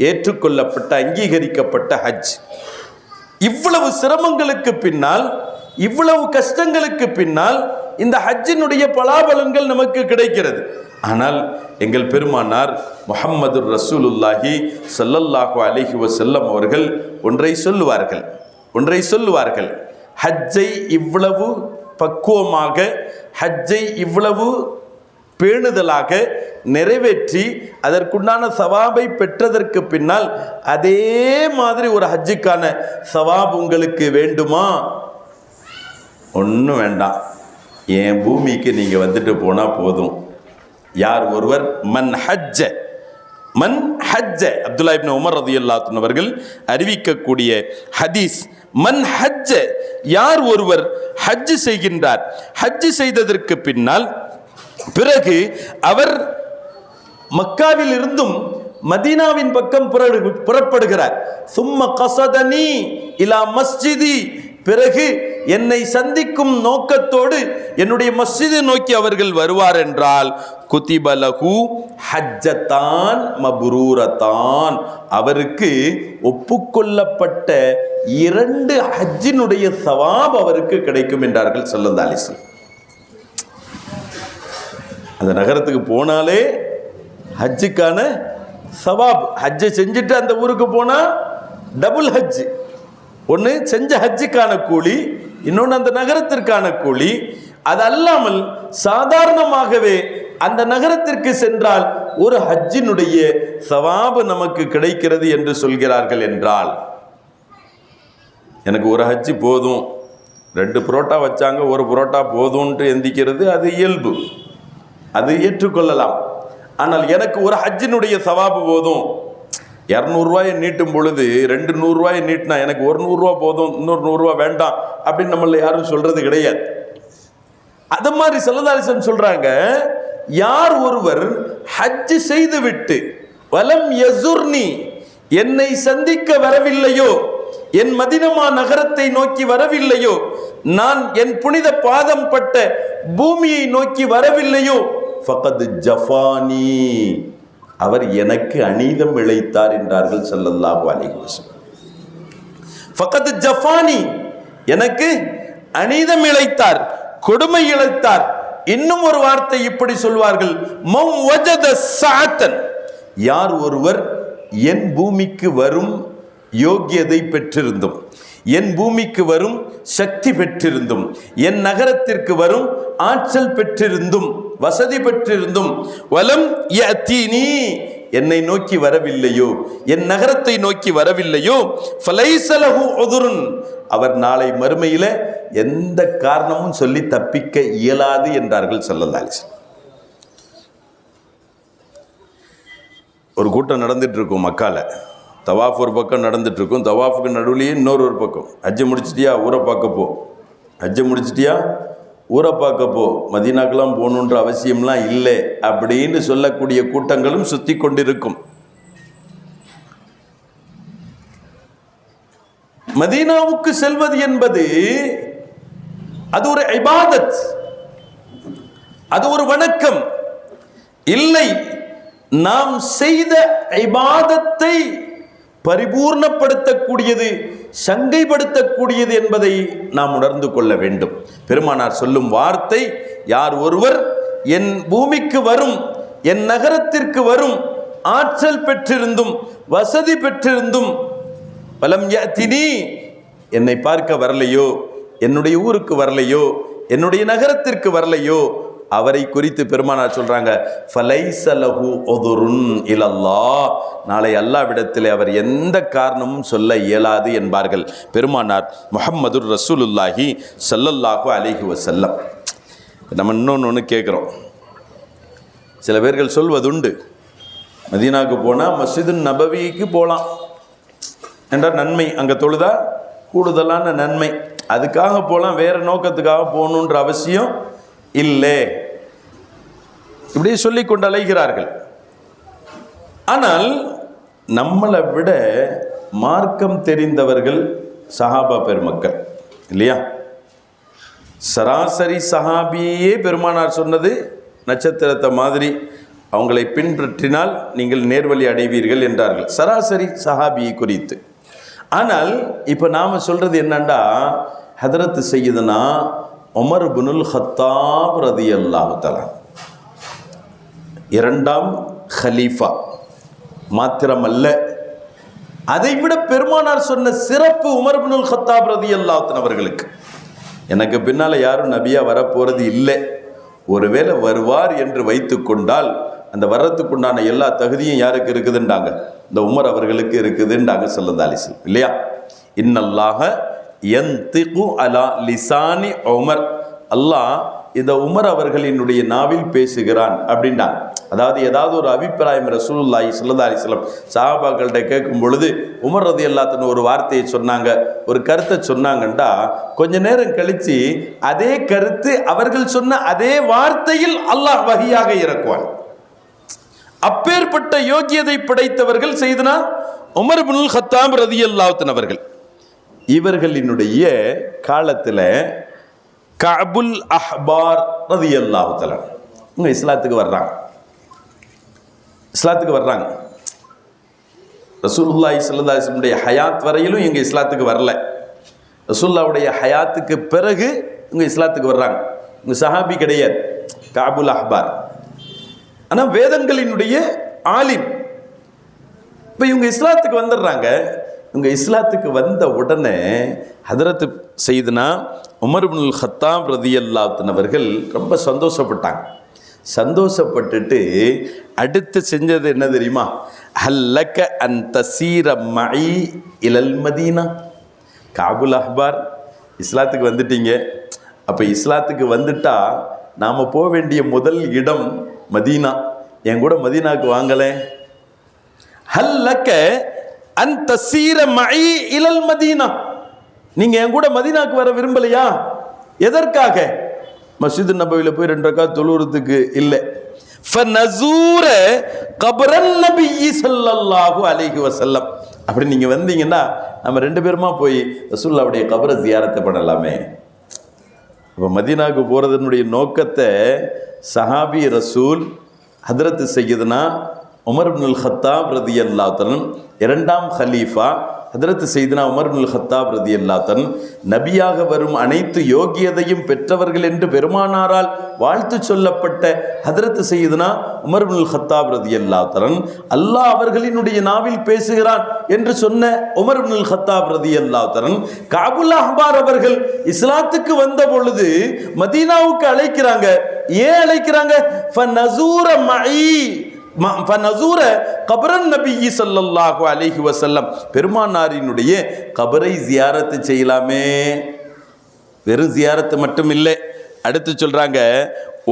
ஏற்றுக்கொள்ளப்பட்ட அங்கீகரிக்கப்பட்ட ஹஜ். இவ்வளவு சிரமங்களுக்கு பின்னால், இவ்வளவு கஷ்டங்களுக்கு பின்னால் இந்த ஹஜ்ஜினுடைய பலாபலன்கள் நமக்கு கிடைக்கிறது. ஆனால் எங்கள் பெருமானார் முஹம்மது ரசூலுல்லாஹி ஸல்லல்லாஹு அலைஹி வஸல்லம் அவர்கள் ஒன்றை சொல்லுவார்கள். ஹஜ்ஜை இவ்வளவு பக்குவமாக, ஹஜ்ஜை இவ்வளவு பேணுதலாக நிறைவேற்றி அதற்குண்டான சவாபை பெற்றதற்கு பின்னால் அதே மாதிரி ஒரு ஹஜ்ஜுக்கான சவாப் உங்களுக்கு வேண்டுமா? ஒன்றும் வேண்டாம், என் பூமிக்கு நீங்கள் வந்துட்டு போனால் போதும். யார் ஒருவர் மன் ஹஜ்ஜ அப்துல்லா இப்னு உமர் ரலியல்லாஹு அன்ஹு அவர்கள் அறிவிக்கக்கூடிய ஹதீஸ், மன் ஹஜ்ஜ, யார் ஒருவர் ஹஜ் செய்கின்றார், ஹஜ் செய்ததற்கு பின்னால் பிறகு அவர் மக்காவில் இருந்தும் மதீனாவின் பக்கம் புறப்படுகிறார். சும்ம கஸதனி இலா மஸ்ஜிதி, பிறகு என்னை சந்திக்கும் நோக்கத்தோடு என்னுடைய மஸ்ஜிதை நோக்கி அவர்கள் வருவார் என்றால் குதிபலஹு ஹஜ்ஜத்தான் மப்ரூரத்தான், அவருக்கு ஒப்புக்கொள்ளப்பட்ட 2 ஹஜ்ஜினுடைய சவாப் அவருக்கு கிடைக்கும் என்றார்கள் ஸல்லல்லாஹு அலைஹி வஸல்லம். அந்த நகரத்துக்கு போனாலே ஹஜ்ஜுக்கான சவாப், ஹஜ்ஜை செஞ்சுட்டு அந்த ஊருக்கு போனால் டபுள் ஹஜ், ஒன்று செஞ்ச ஹஜ்ஜுக்கான கூலி, இன்னொன்று அந்த நகரத்திற்கான கூலி. அது அல்லாமல் சாதாரணமாகவே அந்த நகரத்திற்கு சென்றால் ஒரு ஹஜ்ஜினுடைய சவாபு நமக்கு கிடைக்கிறது என்று சொல்கிறார்கள் என்றால், எனக்கு ஒரு ஹஜ்ஜி போதும், 2 புரோட்டா வச்சாங்க, ஒரு புரோட்டா போதும்ன்ட்டு எந்திக்கிறது அது இயல்பு, அது ஏற்றுக்கொள்ளலாம். ஆனால் எனக்கு ஒரு ஹஜ்ஜினுடைய சவாபு போதும், 200 ரூபாயை நீட்டும் பொழுது 2 100 ரூபாயை நீட்டினா எனக்கு ஒரு 100 ரூபா போதும், இன்னொரு 100 ரூபா வேண்டாம் அப்படின்னு நம்மள யாரும் சொல்றது கிடையாது. அது மாதிரி ஸல்லல்லாஹு அலைஹி வஸல்லம் சொல்றாங்க, யார் ஒருவர் ஹஜ் செய்து விட்டு வலம் யஸுர்னி, என்னை சந்திக்க வரவில்லையோ, என் மதீனா நகரத்தை நோக்கி வரவில்லையோ, நான் என் புனித பாதம் பட்ட பூமியை நோக்கி வரவில்லையோ, ஃபகத் ஜஃபானி, அவர் எனக்கு அநீதம் இழைத்தார் என்றார்கள் ஸல்லல்லாஹு அலைஹி வஸல்லம். ஃபகத் ஜஃபானி, எனக்கு அநீதம் இழைத்தார், கொடுமை இழைத்தார். இன்னும் ஒரு வார்த்தை இப்படி சொல்வார்கள், மம் வஜத சஅத்தன், யார் ஒருவர் என் பூமிக்கு வரும் யோகியதை பெற்றிருந்தும், என் பூமிக்கு வரும் சக்தி பெற்றிருந்தும், என் நகரத்திற்கு வரும் ஆற்றல் பெற்றிருந்தும், வசதி பெற்றிருந்தும், வலம் யஅதீனி, என்னை நோக்கி வரவில்லையோ, என் நகரத்தை நோக்கி வரவில்லையோ, ஃபலைஸ லஹு உதுருன், அவர் நாளை மறுமையில எந்த காரணமும் சொல்லி தப்பிக்க இயலாது என்றார்கள் ஸல்லல்லாஹு அலைஹி வஸல்லம். ஒரு கூட்டம் நடந்துட்டு இருக்கும் மக்கால, தவாஃப் ஒரு பக்கம் நடந்துட்டு இருக்கும், தவாஃபுக்கு நடுவுலேயே இன்னொரு ஒரு பக்கம், ஹஜ்ஜை முடிச்சிட்டியா ஊரை பார்க்க போ, ஹஜ்ஜை முடிச்சிட்டியா ஊரை பார்க்க போ, மதீனாக்கெல்லாம் போகணுன்ற அவசியம்லாம் இல்லை அப்படின்னு சொல்லக்கூடிய கூட்டங்களும் சுற்றி கொண்டிருக்கும். மதீனாவுக்கு செல்வது என்பது அது ஒரு இபாதத், அது ஒரு வணக்கம் இல்லை. நாம் செய்த இபாதத்தை பரிபூர்ணப்படுத்தக்கூடியது, சங்கைப்படுத்தக்கூடியது என்பதை நாம் உணர்ந்து கொள்ள வேண்டும். பெருமானார் சொல்லும் வார்த்தை, யார் ஒருவர் என் பூமிக்கு வரும், என் நகரத்திற்கு வரும் ஆற்றல் பெற்றிருந்தும் வசதி பெற்றிருந்தும், வலம் யஅதினி, என்னை பார்க்க வரலையோ, என்னுடைய ஊருக்கு வரலையோ, என்னுடைய நகரத்திற்கு வரலையோ, அவரை குறித்து பெருமானார் சொல்றாங்க, ஃபலைஸ லஹு உதுருன் இலல்லாஹ், நாளை அல்லாஹ்விடத்தில் அவர் எந்த காரணமும் சொல்ல இயலாது என்பார்கள் பெருமானார் முஹம்மது ரசூலுல்லாஹி ஸல்லல்லாஹு அலைஹி வஸல்லம். நம்ம இன்னொன்று கேட்குறோம், சில பேர்கள் சொல்வதுண்டு, மதீனாவுக்கு போனால் மஸ்ஜிது நபவிக்கு போகலாம் என்ற நன்மை, அங்கே தொழுதா கூடுதலான நன்மை. அதுக்காக போகலாம், வேறு நோக்கத்துக்காக போகணுன்ற அவசியம் இல்லை. இப்படி சொல்லி கொண்டு அலைகிறார்கள். ஆனால் நம்மளை விட மார்க்கம் தெரிந்தவர்கள் சஹாபா பெருமக்கள் இல்லையா? சராசரி சஹாபியே பெருமானார் சொன்னது நட்சத்திரத்தை மாதிரி அவங்களை பின்பற்றினால் நீங்கள் நேர்வழி அடைவீர்கள் என்றார்கள், சராசரி சஹாபியை குறித்து. ஆனால் இப்போ நாம் சொல்கிறது என்னண்டா, ஹதரத் சையதுனா உமர் இப்னுல் ஹத்தாப் ரலியல்லாஹு தஆலா இரண்டாம் ஹலீஃபா மாத்திரமல்ல, அதைவிட பெருமானார் சொன்ன சிறப்பு உமர் இப்னுல் ஹத்தாப் ரலியல்லாஹு தஆலா அவர்களுக்கு. எனக்கு பின்னால் யாரும் நபியாக வரப்போகிறது இல்லை, ஒருவேளை வருவார் என்று வைத்து கொண்டால் அந்த வர்றதுக்குண்டான எல்லா தகுதியும் யாருக்கு இருக்குதுன்றாங்க, இந்த உமர் அவர்களுக்கு இருக்குதுன்றாங்க ஸல்லல்லாஹு அலைஹி வஸல்லம் இல்லையா? இன்னல்லாஹ யன்திகு அலா லிசானி உமர், அல்லாஹ் இந்த உமர் அவர்களினுடைய நாவில் பேசுகிறான் அப்படின்றாங்க. அதாவது ஏதாவது ஒரு அபிப்பிராயம் ரசூலுல்லாஹி ஸல்லல்லாஹு அலைஹி வஸல்லம் சஹாபாக்கள்கிட்ட கேட்கும் பொழுது உமர் ரலியல்லாஹு அன்ஹு ஒரு வார்த்தையை சொன்னாங்க, ஒரு கருத்தை சொன்னாங்கண்டா, கொஞ்ச நேரம் கழித்து அதே கருத்து அவர்கள் சொன்ன அதே வார்த்தையில் அல்லாஹ் வஹியாக இறக்குவான். அப்பேற்பட்ட யோகியதை படைத்தவர்கள் செய்தனா உமர் இப்னுல் ஹத்தாப் ரலியல்லாஹு அன்ஹு அவர்கள். இவர்களினுடைய காலத்தில் கஅபுல் அஹ்பார் ரலியல்லாஹு தஆலா இவங்க இஸ்லாத்துக்கு வர்றாங்க. ரசூலுல்லாஹி ஸல்லல்லாஹு அலைஹி வஸல்லம் ஹயாத் வரையிலும் இவங்க இஸ்லாத்துக்கு வரல. ரசூலுல்லாஹ்வுடைய ஹயாத்துக்கு பிறகு இவங்க இஸ்லாத்துக்கு வர்றாங்க. இவங்க சஹாபி கிடையாது, கஅபுல் அஹ்பார். ஆனால் வேதங்களினுடைய ஆலிம். இப்போ இவங்க இஸ்லாத்துக்கு வந்துடுறாங்க. இவங்க இஸ்லாத்துக்கு வந்த உடனே ஹதரத் சையதுனா உமர் இப்னுல் ஹத்தாப் ரலியல்லாஹு அன்ஹு அவர்கள் ரொம்ப சந்தோஷப்பட்டுட்டு அடுத்து செஞ்சது என்ன தெரியுமா? ஹல்லக அன் தசீர மஇ இலல் மதீனா. கஅபுல் அஹ்பார் இஸ்லாத்துக்கு வந்துட்டீங்க, அப்போ இஸ்லாத்துக்கு வந்துட்டா நாம் போக வேண்டிய முதல் இடம் மதீனா, என் கூட மதீனாவுக்கு வாங்கலே. ஹல்லக அன் தசீர மஇ இலல் மதீனா, நீங்கள் என் கூட மதீனாவுக்கு வர விரும்பலையா? எதற்காக? மஸ்ஜித் நபவியில் போய் 2 ரக்காத் தொழுறதுக்கு இல்லை. ஃபனஸூர கப்ரன் நபி ஸல்லல்லாஹு அலைஹி வஸல்லம். அப்படி நீங்கள் வந்தீங்கன்னா நம்ம 2 பேருமா போய் ரசூலுல்லாஹ்வுடைய கபரை ஜியாரத்தை பண்ணலாமே. இப்போ மதீனாவுக்கு போகிறதுனுடைய நோக்கத்தை சஹாபி ரசூல் ஹதரத் சையதுனா உமர் இப்னுல் ஹத்தாப் ரலியல்லாஹு தஆலா இரண்டாம் ஹலீஃபா ஹதரத் சையதுனா உமர் இப்னுல் ஹத்தாப் ரலியல்லாஹு தஆலா நபியாக வரும் அனைத்து யோகியதையும் பெற்றவர்கள் என்று பெருமானாரால் வாழ்த்து சொல்லப்பட்ட ஹதரத் சையதுனா உமர் இப்னுல் ஹத்தாப் ரலியல்லாஹு தஆலா அல்லாஹ் அவர்களினுடைய நாவில் பேசுகிறான் என்று சொன்ன உமர் இப்னுல் ஹத்தாப் ரலியல்லாஹு தஆலா கஅபுல் அஹ்பார் அவர்கள் இஸ்லாத்துக்கு வந்த பொழுது மதீனாவுக்கு அழைக்கிறாங்க. ஏன் அழைக்கிறாங்க? ஃபனஸூர மஇ ஃபனஸூர கப்ரன் நபி ஸல்லல்லாஹு அலைஹி வஸல்லம், பெருமானாரினுடைய கபரை ஜியாரத்து செய்யலாமே. வெறும் ஜியாரத்து மட்டும் இல்லை, அடுத்து சொல்றாங்க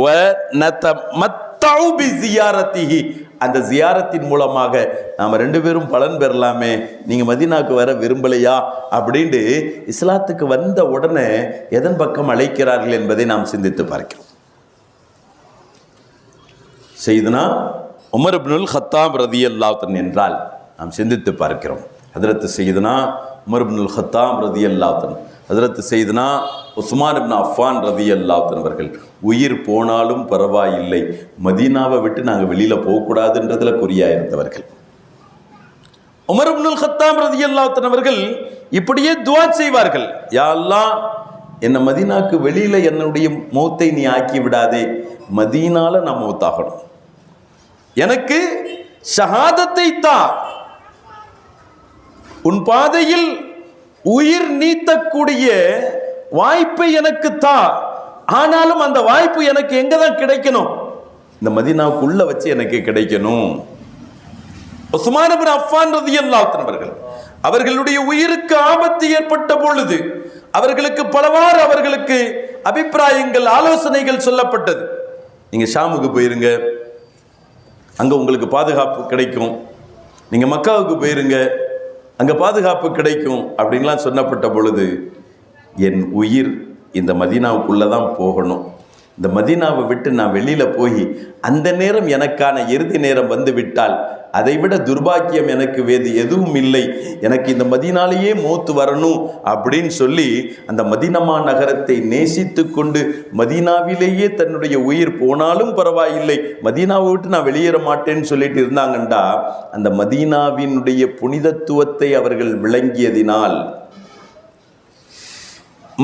வ நதமத்தஉ பி ஜியாரத்திஹி, அந்த ஜியாரத்தின் மூலமாக நாம் 2 பேரும் பலன் பெறலாமே. நீங்கள் மதீனாவுக்கு வர விரும்பலையா அப்படின்ட்டு இஸ்லாத்துக்கு வந்த உடனே எதன் பக்கம் அழைக்கிறார்கள் என்பதை நாம் சிந்தித்து பார்க்கிறோம். செய்துனா உமர் இப்னுல் ஹத்தாப் ரலியல்லாஹு அன்ஹு என்றால் நாம் சிந்தித்து பார்க்கிறோம். ஹதரத் சையதுனா உமர் இப்னுல் ஹத்தாப் ரலியல்லாஹு அன்ஹு, ஹதரத் சையதுனா உஸ்மான் இப்னு அஃபான் ரலியல்லாஹு அன்ஹு அவர்கள் உயிர் போனாலும் பரவாயில்லை, மதீனாவை விட்டு நாங்கள் வெளியில் போகக்கூடாதுன்றதுல குறியாக இருந்தவர்கள். உமர் இப்னுல் ஹத்தாப் ரலியல்லாஹு அன்ஹு அவர்கள் இப்படியே துஆ செய்வார்கள், யா அல்லாஹ் என்னை மதீனாவுக்கு வெளியில் என்னுடைய மௌத்தை நீ ஆக்கி விடாதே, மதீனால நான் மௌத்தாகணும், எனக்கு ஷஹாதத்தை தா, உன் பாதையில் உயிர் நீத்தக்கூடிய வாய்ப்பை எனக்கு தா. ஆனாலும் அந்த வாய்ப்பு எனக்கு எங்க தான் கிடைக்கணும்? இந்த மதீனாவுக்குள்ள வச்சு எனக்கு கிடைக்கணும். உஸ்மான் இப்னு அஃபான் ரலியல்லாஹு அன்ஹு அவர்கள் அவர்களுடைய உயிருக்கு ஆபத்து ஏற்பட்ட பொழுது அவர்களுக்கு பலவாறு அவர்களுக்கு அபிப்பிராயங்கள் ஆலோசனைகள் சொல்லப்பட்டது. நீங்க ஷாமுக்கு போயிருங்க, அங்க உங்களுக்கு பாதுகாப்பு கிடைக்கும். நீங்க மக்காவுக்கு போயிருங்க, அங்கே பாதுகாப்பு கிடைக்கும் அப்படின்லாம் சொன்னப்பட்ட பொழுது என் உயிர் இந்த மதீனாவுக்குள்ளே தான் போகணும், இந்த மதீனாவை விட்டு நான் வெளியில் போய் அந்த நேரம் எனக்கான இறுதி நேரம் வந்து விட்டால் அதைவிட துர்பாக்கியம் எனக்கு வேறு எதுவும் இல்லை, எனக்கு இந்த மதீனாலேயே மௌத்து வரணும் அப்படின்னு சொல்லி அந்த மதீனமா நகரத்தை நேசித்து கொண்டு மதீனாவிலேயே தன்னுடைய உயிர் போனாலும் பரவாயில்லை, மதீனாவை விட்டு நான் வெளியேற மாட்டேன்னு சொல்லிட்டு இருந்தாங்கண்டா அந்த மதீனாவினுடைய புனிதத்துவத்தை அவர்கள் விளங்கியதினால்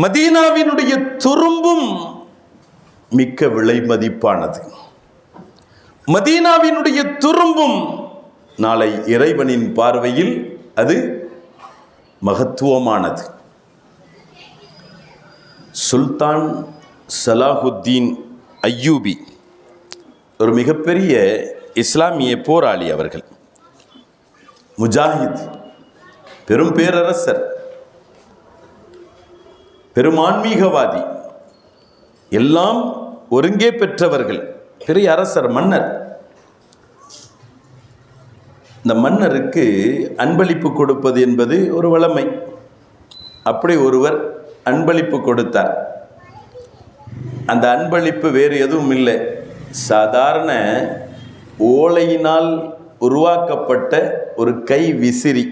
மதீனாவினுடைய துரும்பும் மிக்க விலை மதிப்பானது, மதீனாவினுடைய துரும்பும் நாளை இறைவனின் பார்வையில் அது மகத்துவமானது. சுல்தான் சலாஹுத்தீன் அய்யூபி ஒரு மிகப்பெரிய இஸ்லாமிய போராளி, அவர்கள் முஜாஹித், பெரும் பேரரசர், பெரும் ஆன்மீகவாதி, எல்லாம் ஒருங்கே பெற்றவர்கள், பெரிய அரசர், மன்னர். இந்த மன்னருக்கு அன்பளிப்பு கொடுப்பது என்பது ஒரு வழமை. அப்படி ஒருவர் அன்பளிப்பு கொடுத்தார். அந்த அன்பளிப்பு வேறு எதுவும் இல்லை, சாதாரண ஓலையினால் உருவாக்கப்பட்ட ஒரு கை விசிறி.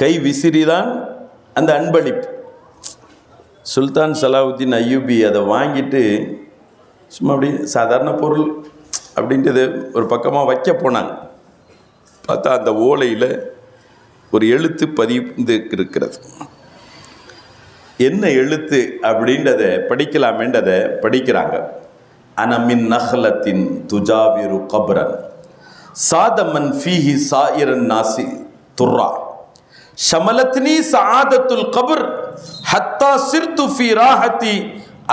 கை விசிறி தான் அந்த அன்பளிப்பு. சுல்தான் சலாஹுத்தீன் அய்யூபி அதை வாங்கிட்டு சும்மா அப்படி சாதாரண பொருள் அப்படின்ட்டு ஒரு பக்கமாக வைக்க போனாங்க. பார்த்தா அந்த ஓலையில் ஒரு எழுத்து பதிந்து இருக்கிறது. என்ன எழுத்து அப்படின்றத படிக்கலாமேன்றதை படிக்கிறாங்க. அனமின் நஹ்லத்தின் துஜாவிரு கப்ரன் சாதமன் ஃபீஹி சாயிரன் நாசி துர்ரா ஷமலத்னி சஆதத்துல் கபர் ஹத்தா சிர்து ஃபீ ராஹத்தி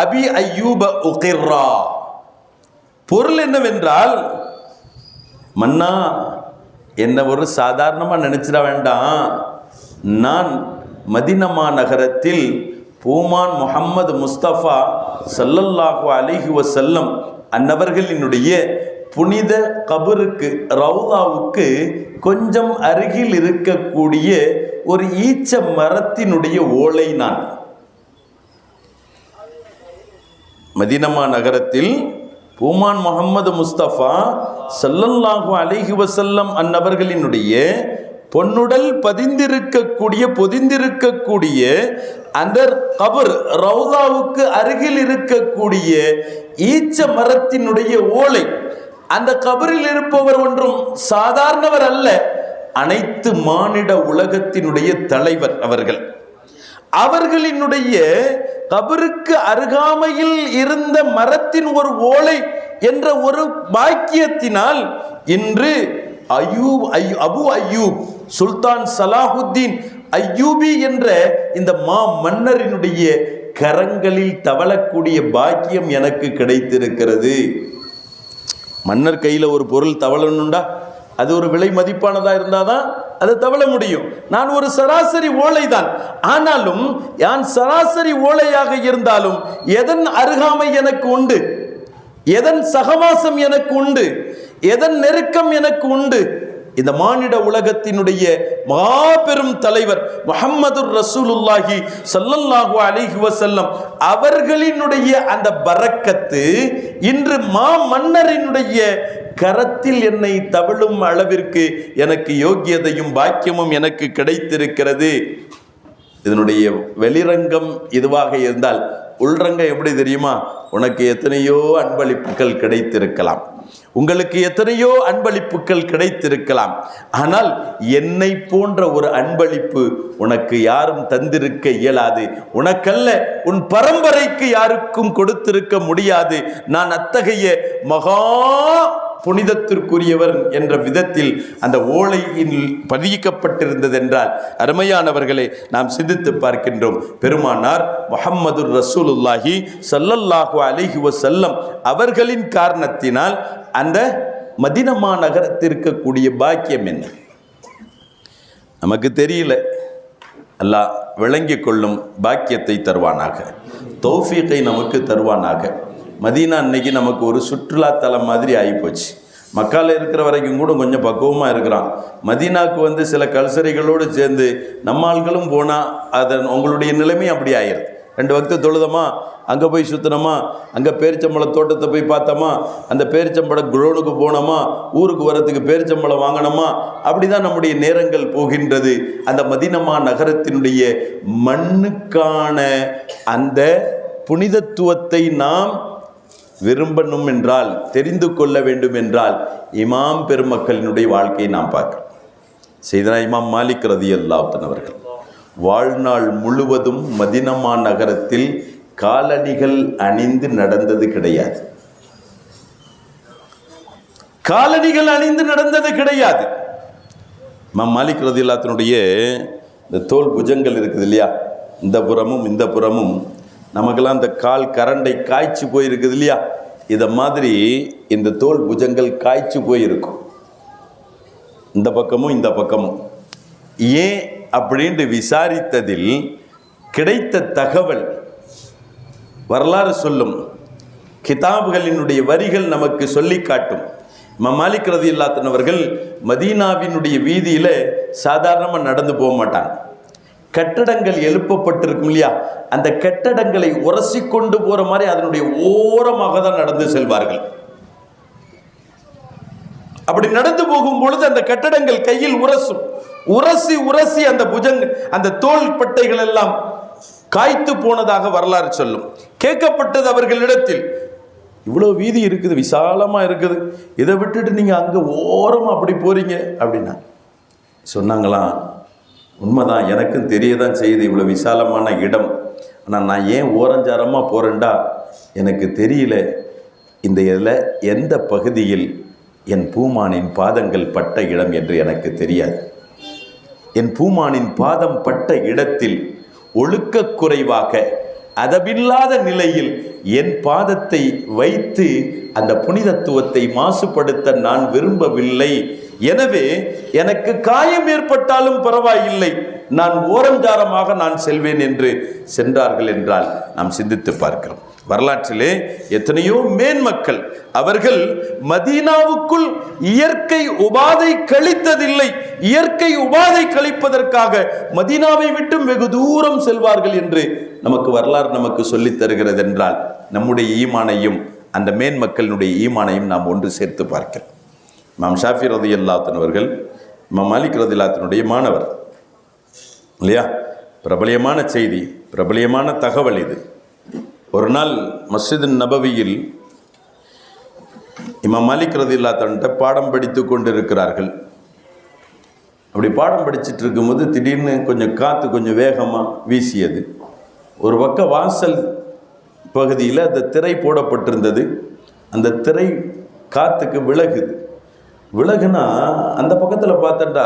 அபி அய்யூப உகிர்ரா. பொருள் என்னவென்றால், மன்னா என்ன ஒரு சாதாரணமாக நினைச்சிட வேண்டாம், நான் மதீனமா நகரத்தில் பூமான் முஹம்மது முஸ்தபா ஸல்லல்லாஹு அலைஹி வஸல்லம் அன்னவர்களினுடைய புனித கபருக்கு, ரவுதாவுக்கு கொஞ்சம் அருகில் இருக்கக்கூடிய ஒரு ஈச்ச மரத்தினுடைய ஓலை. நான் மதீனமா நகரத்தில் பூமான் முஹம்மது முஸ்தபா ஸல்லல்லாஹு அலைஹி வஸல்லம் அன்னவர்களினுடைய பொன்னுடல் பொதிந்திருக்கக்கூடிய அந்த கபர், ரவுதாவுக்கு அருகில் இருக்கக்கூடிய ஈச்ச மரத்தினுடைய ஓலை. அந்த கபரில் இருப்பவர் ஒன்றும் சாதாரணவர் அல்ல, அனைத்து மானிட உலகத்தினுடைய தலைவர் அவர்கள். அவர்களினுடைய கபருக்கு அருகாமையில் இருந்த மரத்தின் ஒரு ஓலை என்ற ஒரு பாக்கியத்தினால் இன்று அபு அய்யூப் சுல்தான் சலாஹுத்தீன் அய்யூபி என்ற இந்த மன்னரினுடைய கரங்களில் தவழக்கூடிய பாக்கியம் எனக்கு கிடைத்திருக்கிறது. மன்னர் கையில் ஒரு பொருள் தவழணுண்டா அது ஒரு விலை மதிப்பானதாக இருந்தால் தான் அதை தவழ முடியும். நான் ஒரு சராசரி ஓலை தான், ஆனாலும் நான் சராசரி ஓலையாக இருந்தாலும் எதன் அருகாமை எனக்கு உண்டு, எதன் சகவாசம் எனக்கு உண்டு, எதன் நெருக்கம் எனக்கு உண்டு. இந்த மானிட உலகத்தினுடைய மாபெரும் தலைவர் முஹம்மது ரசூலுல்லாஹி ஸல்லல்லாஹு அலைஹி வஸல்லம் அவர்களினுடைய அந்த பரக்கத்து இன்று மன்னரினுடைய கரத்தில் என்னை தவழும் அளவிற்கு எனக்கு யோக்கியதையும் பாக்கியமும் எனக்கு கிடைத்திருக்கிறது. இதனுடைய வெளிரங்கம் இதுவாக இருந்தால் உள்ரங்கம் எப்படி தெரியுமா? உனக்கு எத்தனையோ அன்பளிப்புகள் கிடைத்திருக்கலாம், உங்களுக்கு எத்தனையோ அன்பளிப்புகள் கிடைத்திருக்கலாம், ஆனால் என்னை போன்ற ஒரு அன்பளிப்பு உனக்கு யாரும் தந்திருக்க இயலாது, உனக்கல்ல உன் பரம்பரைக்கு யாருக்கும் கொடுத்திருக்க முடியாது. நான் அத்தகைய மகா புனிதத்திற்குரியவர் என்ற விதத்தில் அந்த ஓலையில் பதிக்கப்பட்டிருந்தது என்றால், அருமையானவர்களை நாம் சிந்தித்து பார்க்கின்றோம். பெருமானார் முஹம்மது ரசூலுல்லாஹி ஸல்லல்லாஹு அலைஹி வஸல்லம் அவர்களின் காரணத்தினால் அந்த மதீனமா நகரத்திற்கு கூடிய பாக்கியம் என்ன நமக்கு தெரியல. அல்லாஹ் விளங்கிக் கொள்ளும் பாக்கியத்தை தருவானாக, தௌஃபீக்கை நமக்கு தருவானாக. மதீனா இன்னைக்கு நமக்கு ஒரு சுற்றுலாத்தலம் மாதிரி ஆகிப்போச்சு. மக்கால இருக்கிற வரைக்கும் கூட கொஞ்சம் பக்குவமாக இருக்கிறான். மதீனாவுக்கு வந்து சில கல்சரிகளோடு சேர்ந்து நம்ம ஆள்களும் போனால் அதன் உங்களுடைய நிலைமை அப்படி ஆயிடுது. 2 வக்து தொழுதமா, அங்கே போய் சுற்றினோமா, அங்கே பேரிச்சம்பழ தோட்டத்தை போய் பார்த்தோமா, அந்த பேரிச்சம்பழ குடோனுக்கு போனோமா, ஊருக்கு வரத்துக்கு பேரிச்சம்பழம் வாங்கினோமா, அப்படி தான் நம்முடைய நேரங்கள் போகின்றது. அந்த மதீனா நகரத்தினுடைய மண்ணுக்கான அந்த புனிதத்துவத்தை நாம் விரும்பணும் என்றால், தெரிந்து கொள்ள வேண்டும் என்றால், இமாம் பெருமக்களினுடைய வாழ்க்கையை நாம் பார்க்கிறோம். செய்தனா இமாம் மாலிக் ரலியல்லாஹு அன்ஹு அவர்கள் வாழ்நாள் முழுவதும் மதீனா நகரத்தில் காலணிகள் அணிந்து நடந்தது கிடையாது. காலணிகள் அணிந்து நடந்தது கிடையாது. இமாம் மாலிக் ரலியல்லாஹு அன்ஹுடைய இந்த தோல் புஜங்கள் இருக்குது இல்லையா, இந்த புறமும் இந்த புறமும் நமக்கெல்லாம் இந்த கால் கரண்டை காய்ச்சி போயிருக்குது இல்லையா, இதை மாதிரி இந்த தோல் புஜங்கள் காய்ச்சி போயிருக்கும், இந்த பக்கமும் இந்த பக்கமும். ஏன் அப்படின்ட்டு விசாரித்ததில் கிடைத்த தகவல் வரலாறு சொல்லும், கிதாபுகளினுடைய வரிகள் நமக்கு சொல்லி காட்டும். இமாம் மாலிக் ரலியல்லாஹு அன்ஹு அவர்கள் மதீனாவினுடைய வீதியில் சாதாரணமாக நடந்து போக மாட்டாங்க. கட்டடங்கள் எழுப்பப்பட்டிருக்கும் இல்லையா, அந்த கட்டடங்களை உரசி கொண்டு போகிற மாதிரி அதனுடைய ஓரமாக தான் நடந்து செல்வார்கள். அப்படி நடந்து போகும் பொழுது அந்த கட்டடங்கள் கையில் உரசும். உரசி உரசி அந்த அந்த தோள் பட்டைகள் எல்லாம் காய்த்து போனதாக வரலாறு சொல்லும். கேட்கப்பட்டது அவர்களிடத்தில், இவ்வளோ வீதி இருக்குது, விசாலமாக இருக்குது, இதை விட்டுட்டு நீங்கள் அங்கே ஓரமாக அப்படி போகிறீங்க அப்படின்னா சொன்னாங்களாம், உண்மைதான், எனக்கும் தெரியதான் செய்யுது இவ்வளோ விசாலமான இடம், ஆனால் நான் ஏன் ஓரஞ்சாரமாக போகிறேன்டா எனக்கு தெரியல. இந்த இதில் எந்த பகுதியில் என் பூமானின் பாதங்கள் பட்ட இடம் என்று எனக்கு தெரியாது. என் பூமானின் பாதம் பட்ட இடத்தில் ஒழுக்க குறைவாக அதபில்லாத நிலையில் என் பாதத்தை வைத்து அந்த புனிதத்துவத்தை மாசுபடுத்த நான் விரும்பவில்லை. எனவே எனக்கு காயம் ஏற்பட்டாலும் பரவாயில்லை, நான் ஓரஞ்சாரமாக நான் செல்வேன் என்று சென்றார்கள் என்றால் நாம் சிந்தித்து பார்க்கிறோம். வரலாற்றிலே எத்தனையோ மேன்மக்கள் அவர்கள் மதீனாவுக்குள் இயற்கை உபாதை கழித்ததில்லை. இயற்கை உபாதை கழிப்பதற்காக மதீனாவை விட்டும் வெகு தூரம் செல்வார்கள் என்று நமக்கு வரலாறு நமக்கு சொல்லித் தருகிறது என்றால், நம்முடைய ஈமானையும் அந்த மேன்மக்களினுடைய ஈமானையும் நாம் ஒன்று சேர்த்து பார்க்கிறோம். இமாம் ஷாஃபி ரலியல்லாஹு அன்ஹு அவர்கள் இமாம் மாலிக் ரலியல்லாஹு அன்ஹுடைய மாணவர் இல்லையா. பிரபலியமான செய்தி, பிரபலியமான தகவல் இது. ஒரு நாள் மஸ்ஜித் நபவியில் இமாம் மாலிக் ரலியல்லாஹு அன்ஹு பாடம் படித்து கொண்டிருக்கிறார்கள். அப்படி பாடம் படிச்சுட்டு இருக்கும்போது திடீர்னு கொஞ்சம் காற்று கொஞ்சம் வேகமாக வீசியது. ஒரு பக்க வாசல் பகுதியில் அந்த திரை போடப்பட்டிருந்தது. அந்த திரை காற்றுக்கு விலகுனா அந்த பக்கத்தில் பார்த்தா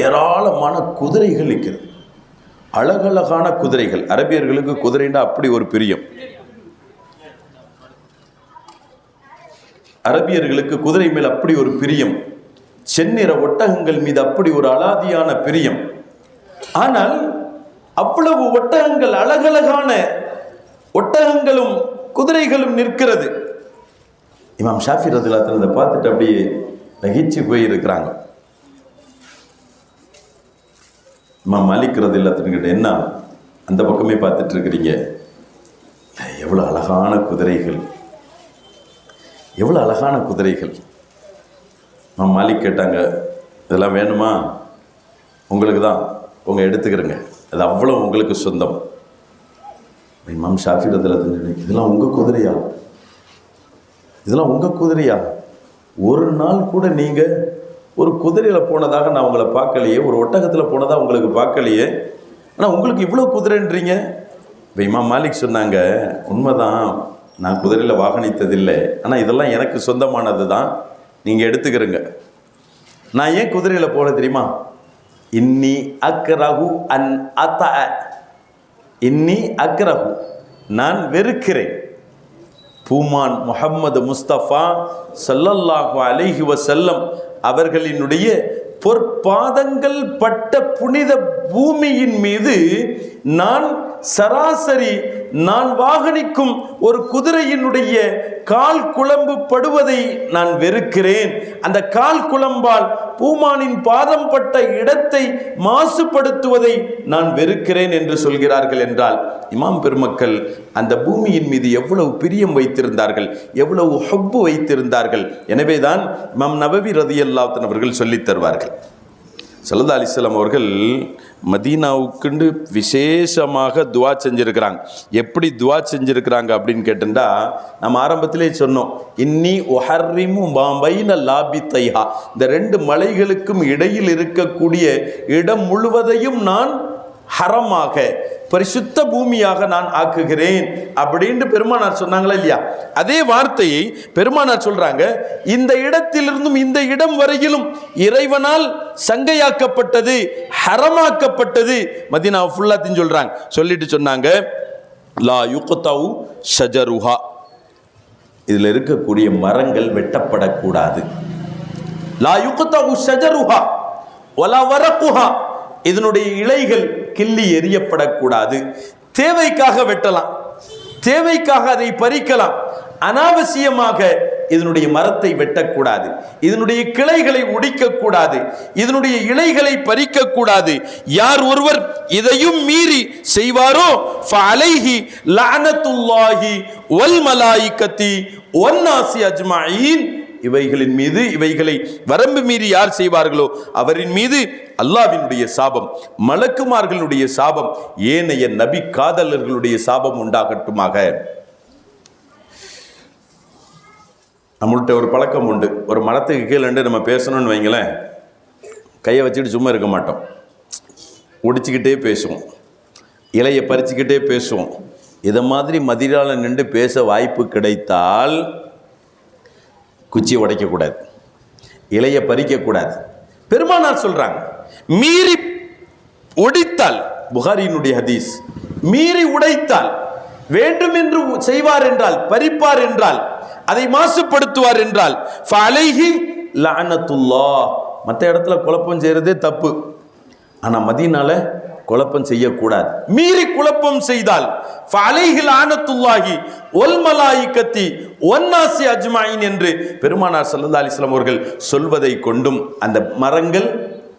ஏராளமான குதிரைகள் நிற்கிறது. அழகழகான குதிரைகள். அரபியர்களுக்கு குதிரைன்னா அப்படி ஒரு பிரியம். அரபியர்களுக்கு குதிரை மேல் அப்படி ஒரு பிரியம். செந்நிற ஒட்டகங்கள் மீது அப்படி ஒரு அலாதியான பிரியம். ஆனால் அவ்வளவு ஒட்டகங்கள், அழகழகான ஒட்டகங்களும் குதிரைகளும் நிற்கிறது. இமாம் ஷாஃபி ரலியல்லாஹு அன்ஹு பார்த்துட்டு அப்படியே நகைச்சு போயிருக்கிறாங்க. இமாம் மாலிக் ரலியல்லாஹு அன்ஹு கிட்ட, என்ன அந்த பக்கமே பார்த்துட்டு இருக்கிறீங்க, எவ்வளோ அழகான குதிரைகள், எவ்வளோ அழகான குதிரைகள். இமாம் மாலிக் கேட்டாங்க, இதெல்லாம் வேணுமா? உங்களுக்கு தான், உங்கள் எடுத்துக்கிறங்க, அது அவ்வளோ உங்களுக்கு சொந்தம். இமாம் ஷாஃபி ரலியல்லாஹு அன்ஹு, இதெல்லாம் உங்கள் குதிரையா? இதெல்லாம் உங்கள் குதிரையா? ஒரு நாள் கூட நீங்கள் ஒரு குதிரையில் போனதாக நான் உங்களை பார்க்கலையே, ஒரு ஒட்டகத்தில் போனதாக உங்களுக்கு பார்க்கலையே, ஆனால் உங்களுக்கு இவ்வளோ குதிரைன்றீங்க. இப்போ இமாம் மாலிக் சொன்னாங்க, உண்மைதான், நான் குதிரையில் வாகனித்ததில்லை, ஆனால் இதெல்லாம் எனக்கு சொந்தமானது தான், நீங்கள் எடுத்துக்கிறங்க. நான் ஏன் குதிரையில் போல தெரியுமா? இன்னி அக்ரஹு அன் அத, இன்னி அக்ரஹு, நான் வெறுக்கிறேன். பூமான் முஹம்மது முஸ்தபா ஸல்லல்லாஹு அலைஹி வஸல்லம் அவர்களினுடைய பொற்பாதங்கள் பட்ட புனித பூமியின் மீது நான் சராசரி நான் வாகனிக்கும் ஒரு குதிரையினுடைய கால் குழம்பு படுவதை நான் வெறுக்கிறேன். அந்த கால் குழம்பால் பூமானின் பாதம் பட்ட இடத்தை மாசுபடுத்துவதை நான் வெறுக்கிறேன் என்று சொல்கிறார்கள் என்றால், இமாம் பெருமக்கள் அந்த பூமியின் மீது எவ்வளவு பிரியம் வைத்திருந்தார்கள், எவ்வளவு ஹுப்பு வைத்திருந்தார்கள். எனவேதான் இமாம் நவவி ரலியல்லாஹு அன்ஹு அவர்கள் சொல்லித் தருவார்கள். ஸல்லல்லாஹு அலைஹி வஸல்லம் அவர்கள் மதீனாவுக்குண்டு விசேஷமாக துவா செஞ்சுருக்கிறாங்க. எப்படி துவா செஞ்சுருக்கிறாங்க அப்படின்னு கேட்டுட்டா, நம்ம ஆரம்பத்திலே சொன்னோம், இன்னி ஒஹர்ரிமு பைன லாபி தைஹா, இந்த ரெண்டு மலைகளுக்கும் இடையில் இருக்கக்கூடிய இடம் முழுவதையும் நான் ஹரமாக, பரிசுத்த பூமியாக நான் ஆக்குகிறேன் அப்படின்னு பெருமானார் சொன்னாங்களா இல்லையா? அதே வார்த்தையை பெருமானார் சொல்றாங்க, இந்த இடத்திலிருந்தும் இந்த இடம் வரையிலும் இறைவனால் சங்கையாக்கப்பட்டது, ஹரமாக்கப்பட்டது மதீனா ஃபுல்லாத்தையும் சொல்றாங்க. சொல்லிட்டு சொன்னாங்க, லா யுக்தவு ஷஜருஹா, இதில் இருக்கக்கூடிய மரங்கள் வெட்டப்படக்கூடாது. லா யுக்தவு ஷஜருஹா வலா வரக்குஹா, இதனுடைய இலைகள் கிள்ளி எறியப்படக்கூடாது. தேவைக்காக வெட்டலாம், தேவைக்காக அதை பறிக்கலாம், அனாவசியமாக இதனுடைய மரத்தை வெட்டக்கூடாது, இதனுடைய கிளைகளை ஒடிக்கக்கூடாது, இதனுடைய இலைகளை பறிக்கக்கூடாது. யார் ஒருவர் இதையும் மீறி செய்வாரோ ஃபஅலைஹி லஅனத்துல்லாஹி வல் மலாயிகத்தி வன்னாசி அஜ்மஈன், இவைகளின் மீது, இவைகளை வரம்பு மீறி யார் செய்வார்களோ அவரின் மீது அல்லாஹ்வினுடைய சாபம், மலக்குமார்களுடைய சாபம், ஏனைய நபி காதலர்களுடைய சாபம் உண்டாகட்டுமாக. நம்மள்கிட்ட ஒரு பழக்கம் உண்டு, ஒரு மரத்துக்கு கீழே நம்ம பேசணும்னு வைங்களேன், கையை வச்சுக்கிட்டு சும்மா இருக்க மாட்டோம், ஒடிச்சிக்கிட்டே பேசுவோம், இலையை பறிச்சுக்கிட்டே பேசுவோம். இதை மாதிரி மதிரால நின்று பேச வாய்ப்பு கிடைத்தால் குச்சி உடைக்கக்கூடாது, இலையை பறிக்கக்கூடாது. பெருமானார் சொல்றாங்க, மீறி ஒடித்தால், புகாரியினுடைய ஹதீஸ், மீறி உடைத்தால், வேண்டும் என்று செய்வார் என்றால், பறிப்பார் என்றால், அதை மாசுபடுத்துவார் என்றால் ஃபஅலைஹி லஅனத்துல்லாஹ். மற்ற இடத்துல குழப்பம் செய்யறதே தப்பு, ஆனால் மதீனால குழப்பம் செய்யக்கூடாது. மீறி குழப்பம் செய்தால் ஃபஅலைஹி லஅனத்துல்லாஹி வல் மலாயிகத்தி வன்னாசி அஜ்மஈன் என்று பெருமானார் ஸல்லல்லாஹு அலைஹி வஸல்லம் அவர்கள் சொல்வதை கொண்டும் அந்த மரங்கள்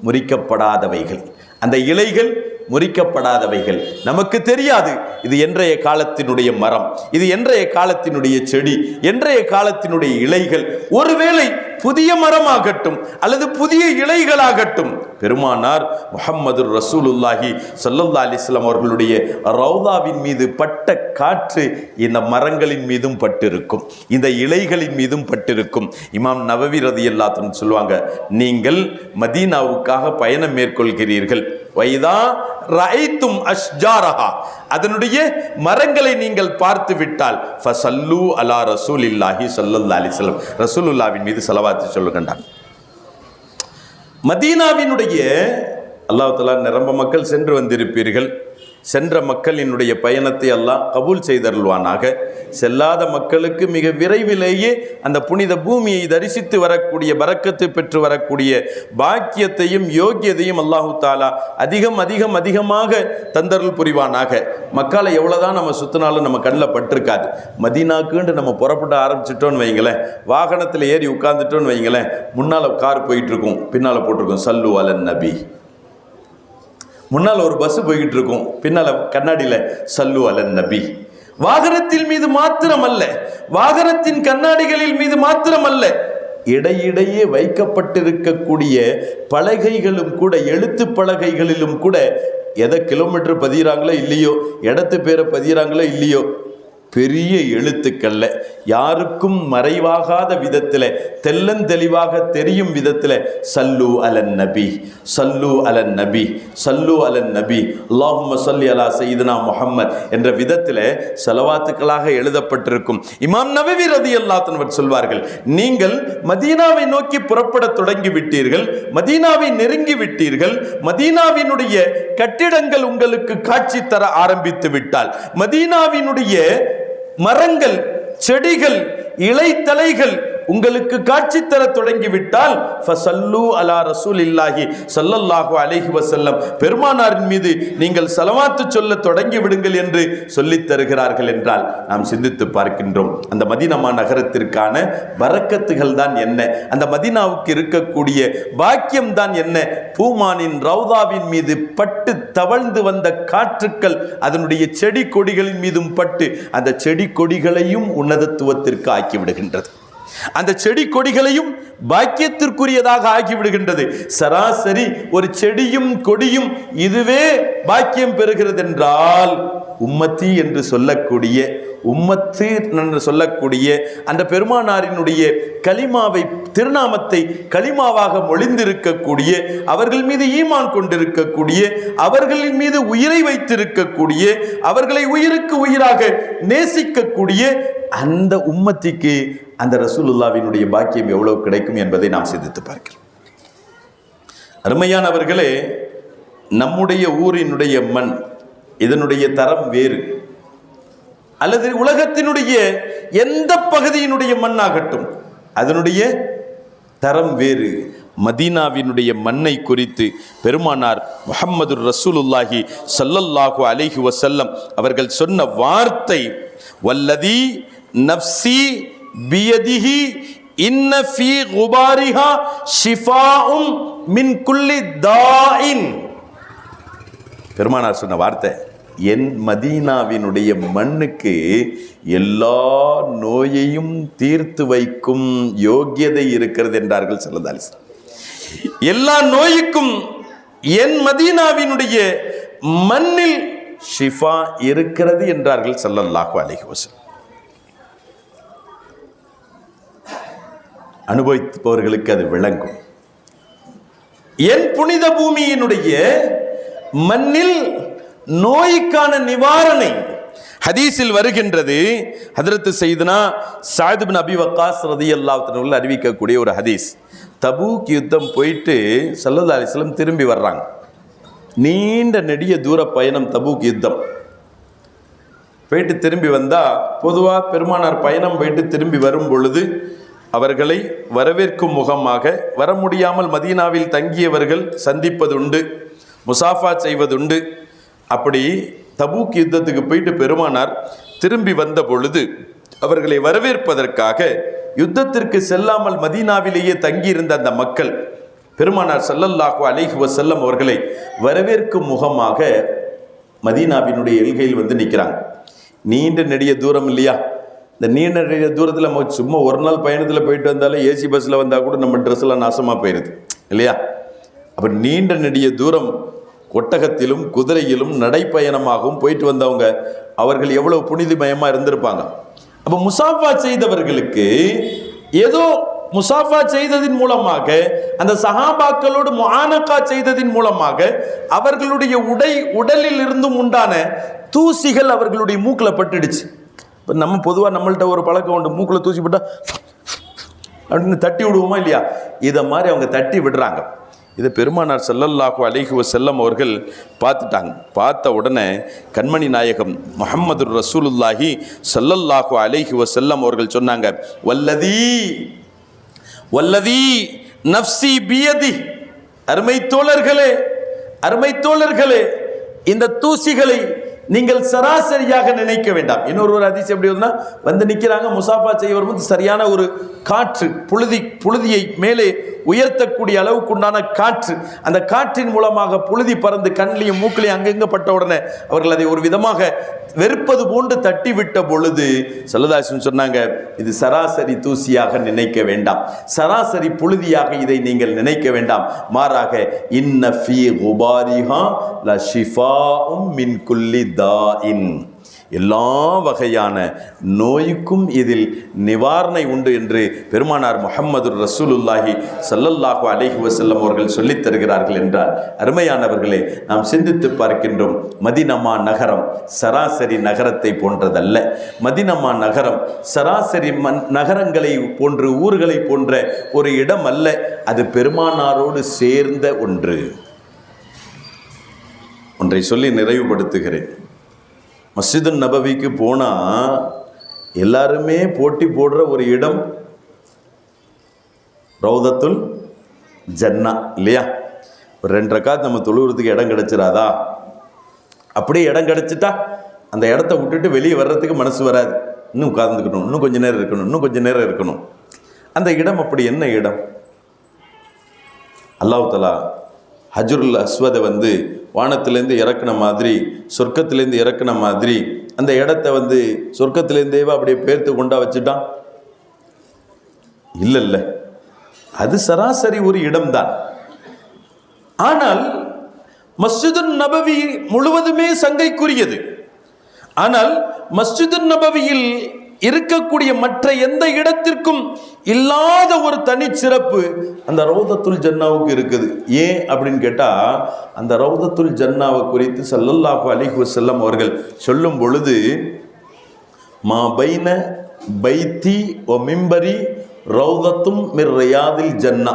முறிக்கப்படாதவைகள், அந்த இலைகள் முறிக்கப்படாதவைகள், நமக்கு தெரியாது இது என்றைய காலத்தினுடைய மரம், இது என்றைய காலத்தினுடைய செடி, என்றைய காலத்தினுடைய இலைகள், ஒருவேளை புதிய மரமாகட்டும் அல்லது புதிய இலைகளாகட்டும், பெருமானார் முஹம்மது ரசூலுல்லாஹி ஸல்லல்லாஹு அலைஹி வஸல்லம் அவர்களுடைய ரௌதாவின் மீது பட்ட காற்று இந்த மரங்களின் மீதும் பட்டிருக்கும், இந்த இலைகளின் மீதும் பட்டிருக்கும். இமாம் நவவி ரலியல்லாஹு அன்ஹு சொல்லுவாங்க, நீங்கள் மதீனாவுக்காக பயணம் மேற்கொள்கிறீர்கள், வைதா ரஐத்தும் அஷ்ஜாரஹா, அதனுடைய மரங்களை நீங்கள் பார்த்து விட்டால் ஃபஸல்லு அலா ரசூலில்லாஹி ஸல்லல்லாஹு அலைஹி வஸல்லம், ரசூலுல்லாஹ்வின் மீது ஸலவாத் சொல்லுங்கண்டாங்க. மதீனாவினுடைய அல்லாஹ் தஆலா நிரம்ப மக்கள் சென்று வந்திருப்பீர்கள். சென்ற மக்களினுடைய பயணத்தை அல்லாஹ் கபூல் செய்தருள்வானாக. செல்லாத மக்களுக்கு மிக விரைவிலேயே அந்த புனித பூமியை தரிசித்து வரக்கூடிய, பரக்கத்து பெற்று வரக்கூடிய பாக்கியத்தையும் யோக்கியதையும் அல்லாஹு தாலா அதிகமாக தந்தருள் புரிவானாக. மக்களை எவ்வளோதான் நம்ம சுத்தினாலும் நம்ம கண்ணில் பட்டிருக்காது. மதீனாக்குன்னு நம்ம புறப்பட ஆரம்பிச்சிட்டோன்னு வைங்களேன், வாகனத்தில் ஏறி உட்கார்ந்துட்டோன்னு வைங்களேன், முன்னால் கார் போயிட்டுருக்கும், பின்னால் போட்டிருக்கோம் சல்லு அலன் நபி. முன்னால் ஒரு பஸ் போய்கிட்டு இருக்கும், பின்னால் கண்ணாடியில் சல்லு அலன் நபி. வாகனத்தின் மீது மாத்திரமல்ல, வாகனத்தின் கண்ணாடிகளில் மீது மாத்திரமல்ல, இடையிடையே வைக்கப்பட்டிருக்கக்கூடிய பலகைகளும் கூட, எழுத்து பலகைகளிலும் கூட எதை கிலோமீட்டர் பதிகிறாங்களோ இல்லையோ, இடத்து பேரை பதிகிறாங்களோ இல்லையோ, பெரிய எழுத்துக்கள்ல யாருக்கும் மறைவாகாத விதத்தில், தெள்ளந்தெளிவாக தெரியும் விதத்தில் சல்லு அலன் நபி, சல்லு அலன் நபி, சல்லு அலன் நபி, அல்லாஹும்ம ஸல்லி அலா சய்யிதுனா முஹம்மத் என்ற விதத்தில் ஸலவாத்துக்களாக எழுதப்பட்டிருக்கும். இமாம் நவவி ரலியல்லாஹு அன்ஹு சொல்வார்கள், நீங்கள் மதீனாவை நோக்கி புறப்பட தொடங்கி விட்டீர்கள், மதீனாவை நெருங்கி விட்டீர்கள், மதீனாவினுடைய கட்டிடங்கள் உங்களுக்கு காட்சி தர ஆரம்பித்து விட்டால், மதீனாவினுடைய மரங்கள், செடிகள், இலைத்தலைகள் உங்களுக்கு காட்சி தர தொடங்கிவிட்டால் ஃபஸல்லு அலா ரசூலில்லாஹி ஸல்லல்லாஹு அலைஹி வஸல்லம், பெருமானாரின் மீது நீங்கள் ஸலவாத்து சொல்ல தொடங்கி விடுங்கள் என்று சொல்லித் தருகிறார்கள் என்றால் நாம் சிந்தித்து பார்க்கின்றோம். அந்த மதீனா நகரத்திற்கான பரக்கத்துகள் தான் என்ன, அந்த மதீனாவுக்கு இருக்கக்கூடிய பாக்கியம் தான் என்ன? பூமானின் ரவுதாவின் மீது பட்டு தவழ்ந்து வந்த காற்றுக்கள் அதனுடைய செடி கொடிகளின் மீதும் பட்டு அந்த செடி கொடிகளையும் உன்னதத்துவத்திற்கு ஆக்கிவிடுகின்றது. அந்த செடி கொடிகளையும் பாக்கியத்திற்குரியதாக ஆகிவிடுகின்றது. சராசரி ஒரு செடியும் கொடியும் இதுவே பாக்கியம் பெறுகிறது என்றால் உம்மத்தி என்று சொல்லக்கூடிய உம்மத்து என்று சொல்லக்கூடிய அந்த பெருமானாரினுடைய கலிமாவை, திருநாமத்தை கலிமாவாக மொழிந்திருக்கக்கூடிய, அவர்கள் மீது ஈமான் கொண்டிருக்கக்கூடிய, அவர்களின் மீது உயிரை வைத்திருக்கக்கூடிய, அவர்களை உயிருக்கு உயிராக நேசிக்கக்கூடிய அந்த உம்மத்திக்கு அந்த ரசூலுல்லாவினுடைய பாக்கியம் எவ்வளவு கிடைக்கும் என்பதை நாம் சிந்தித்து பார்க்கிறோம். அருமையானவர்களே, நம்முடைய ஊரினுடைய மண் இதனுடைய தரம் வேறு, அல்லது உலகத்தினுடைய எந்த பகுதியினுடைய மண்ணாகட்டும் அதனுடைய தரம் வேறு. மதீனாவினுடைய மண்ணை குறித்து பெருமானார் முஹம்மது ரசூலுல்லாஹி ஸல்லல்லாஹு அலைஹி வஸல்லம் அவர்கள் சொன்ன வார்த்தை, வல்லதி நஃப்ஸி பியதிஹி இன்ன ஃபீ குபாரிஹா ஷிஃபாஉம் மின் குல்லி தாஇன். பெருமானார் சொன்ன வார்த்தை, என் மதீனாவினுடைய மண்ணுக்கு எல்லா நோயையும் தீர்த்து வைக்கும் யோக்கியதை இருக்கிறது என்றார்கள் ஸல்லல்லாஹு அலைஹி வஸல்லம். எல்லா நோய்க்கும் என் மதீனாவினுடைய மண்ணில் ஷிஃபா இருக்கிறது என்றார்கள் ஸல்லல்லாஹு அலைஹி வஸல்லம். அனுபவிப்பவர்களுக்கு அது விளங்கும். என் புனித பூமியினுடைய மண்ணில் நோய்க்கான நிவாரணை ஹதீஸில் வருகின்றது. ஹதரத்து சையதுனா சஅத் இப்னு அபி வக்காஸ் ரலியல்லாஹு அன்ஹு அறிவிக்கக்கூடிய ஒரு ஹதீஸ். தபூக் யுத்தம் போயிட்டு ஸல்லல்லாஹு அலைஹி வஸல்லம் திரும்பி வர்றாங்க. நீண்ட நெடிய தூர பயணம் தபூக் யுத்தம் போயிட்டு திரும்பி வந்தால், பொதுவாக பெருமானார் பயணம் போயிட்டு திரும்பி வரும் பொழுது அவர்களை வரவேற்கும் முகமாக வர முடியாமல் மதீனாவில் தங்கியவர்கள் சந்திப்பதுண்டு, முசாஃபா செய்வதுண்டு. அப்படி தபூக் யுத்தத்துக்கு போயிட்டு பெருமானார் திரும்பி வந்த பொழுது அவர்களை வரவேற்பதற்காக யுத்தத்திற்கு செல்லாமல் மதீனாவிலேயே தங்கியிருந்த அந்த மக்கள் பெருமானார் ஸல்லல்லாஹு அலைஹி வஸல்லம் அவர்களை வரவேற்கும் முகமாக மதீனாவினுடைய எல்கையில் வந்து நிற்கிறாங்க. நீண்ட நெடிய தூரம் இல்லையா? இந்த நீண்ட நெடிய தூரத்தில் நம்ம சும்மா ஒரு நாள் பயணத்தில் போயிட்டு வந்தாலும் ஏசி பஸ்ஸில் வந்தால் கூட நம்ம ட்ரெஸ்ஸெல்லாம் நாசமாக போயிடுது இல்லையா? அப்போ நீண்ட நெடிய தூரம் ஒட்டகத்திலும் குதிரையிலும் நடைப்பயணமாகவும் போயிட்டு வந்தவங்க அவர்கள் எவ்வளவு புனிதமயமாக இருந்திருப்பாங்க. அப்போ முசாஃபா செய்தவர்களுக்கு ஏதோ முசாஃபா செய்ததின் மூலமாக, அந்த சஹாபாக்களோடு முஆனகா செய்ததின் மூலமாக அவர்களுடைய உடலில் இருந்தும் உண்டான தூசிகள் அவர்களுடைய மூக்கில் பட்டுடுச்சு. இப்போ நம்ம பொதுவாக நம்மள்கிட்ட ஒரு பழக்கம் உண்டு, மூக்கில் தூசி பட்டால் அப்படின்னு தட்டி விடுவோமா இல்லையா? இதை மாதிரி அவங்க தட்டி விடுறாங்க. இதை பெருமானார் ஸல்லல்லாஹு அலைஹி வஸல்லம் அவர்கள் பார்த்துட்டாங்க. பார்த்த உடனே கண்மணி நாயகம் முஹம்மது ரசூலுல்லாஹி ஸல்லல்லாஹு அலைஹி வஸல்லம் அவர்கள் சொன்னாங்க, வல்லதி நஃப்ஸி பியதி. அருமை தோழர்களே, இந்த தூசிகளை நீங்கள் சராசரியாக நினைக்க வேண்டாம். இன்னொரு ஹதீஸ் எப்படி வந்து நிற்கிறாங்க, முசாஃபா செய்ய வரும்போது சரியான ஒரு காற்று புழுதியை மேலே உயர்த்தக்கூடிய அளவுக்குண்டான காற்று, அந்த காற்றின் மூலமாக புழுதி பறந்து கண்ணிலையும் மூக்கிலையும் அங்கங்க பட்ட உடனே அவர்கள் அதை ஒரு விதமாக வெறுப்பது போன்று தட்டி விட்ட பொழுது ஸல்லல்லாஹு அலைஹி வஸல்லம் சொன்னாங்க, இது சராசரி தூசியாக நினைக்க வேண்டாம், சராசரி புழுதியாக இதை நீங்கள் நினைக்க வேண்டாம். மாறாக இன்ன ஃபீ குபாரிஹா லஷிஃபாஉம் மின் குல்லி தாஇன், எல்லா வகையான நோய்க்கும் இதில் நிவாரணை உண்டு என்று பெருமானார் முஹம்மது ரசூலுல்லாஹி ஸல்லல்லாஹு அலைஹி வஸல்லம் அவர்கள் சொல்லித் தருகிறார்கள் என்றால், அருமையானவர்களே, நாம் சிந்தித்து பார்க்கின்றோம். மதீனா நகரம் சராசரி நகரத்தை போன்றதல்ல. மதீனா நகரம் சராசரி நகரங்களை போன்று ஊர்களை போன்ற ஒரு இடம் அல்ல. அது பெருமானாரோடு சேர்ந்த ஒன்றை சொல்லி நிறைவுபடுத்துகிறேன். மஸ்ஜிது நபவிக்கு போனால் எல்லாருமே போட்டி போடுற ஒரு இடம் ரௌதத்துல் ஜன்னா இல்லையா? ஒரு 2 ரக்காத் நம்ம தொழுகிறதுக்கு இடம் கிடைச்சிடாதா? அப்படியே இடம் கிடைச்சிட்டா அந்த இடத்த விட்டுட்டு வெளியே வர்றதுக்கு மனசு வராது. இன்னும் உட்கார்ந்துக்கணும், இன்னும் கொஞ்சம் நேரம் இருக்கணும், இன்னும் கொஞ்சம் நேரம் இருக்கணும். அந்த இடம் அப்படி என்ன இடம்? அல்லாஹ் தஆலா ஹஜ்ருல் அஸ்வதை வானத்திலேருந்து இறக்குன மாதிரி, சொர்க்கத்திலேருந்து இறக்குன மாதிரி அந்த இடத்த சொர்க்கத்திலேருந்தேவா அப்படியே பேர்த்து கொண்டா வச்சுட்டான்? இல்லை, அது சராசரி ஒரு இடம்தான். ஆனால் மஸ்ஜிதுன் நபவி முழுவதுமே சங்கைக்குரியது. ஆனால் மஸ்ஜிதுன் நபவியில் இருக்கக்கூடிய மற்ற எந்த இடத்திற்கும் இல்லாத ஒரு தனிச்சிறப்பு அந்த ரௌதத்துல் ஜன்னாவுக்கு இருக்குது. ஏன் அப்படின்னு கேட்டால், அந்த ரௌதத்துல் ஜன்னாவை குறித்து ஸல்லல்லாஹு அலைஹி வஸல்லம் அவர்கள் சொல்லும் பொழுது, மா பைன பைத்தி ஒ மிம்பரி ரௌதத்தும் மிர் ரியாதில் ஜன்னா,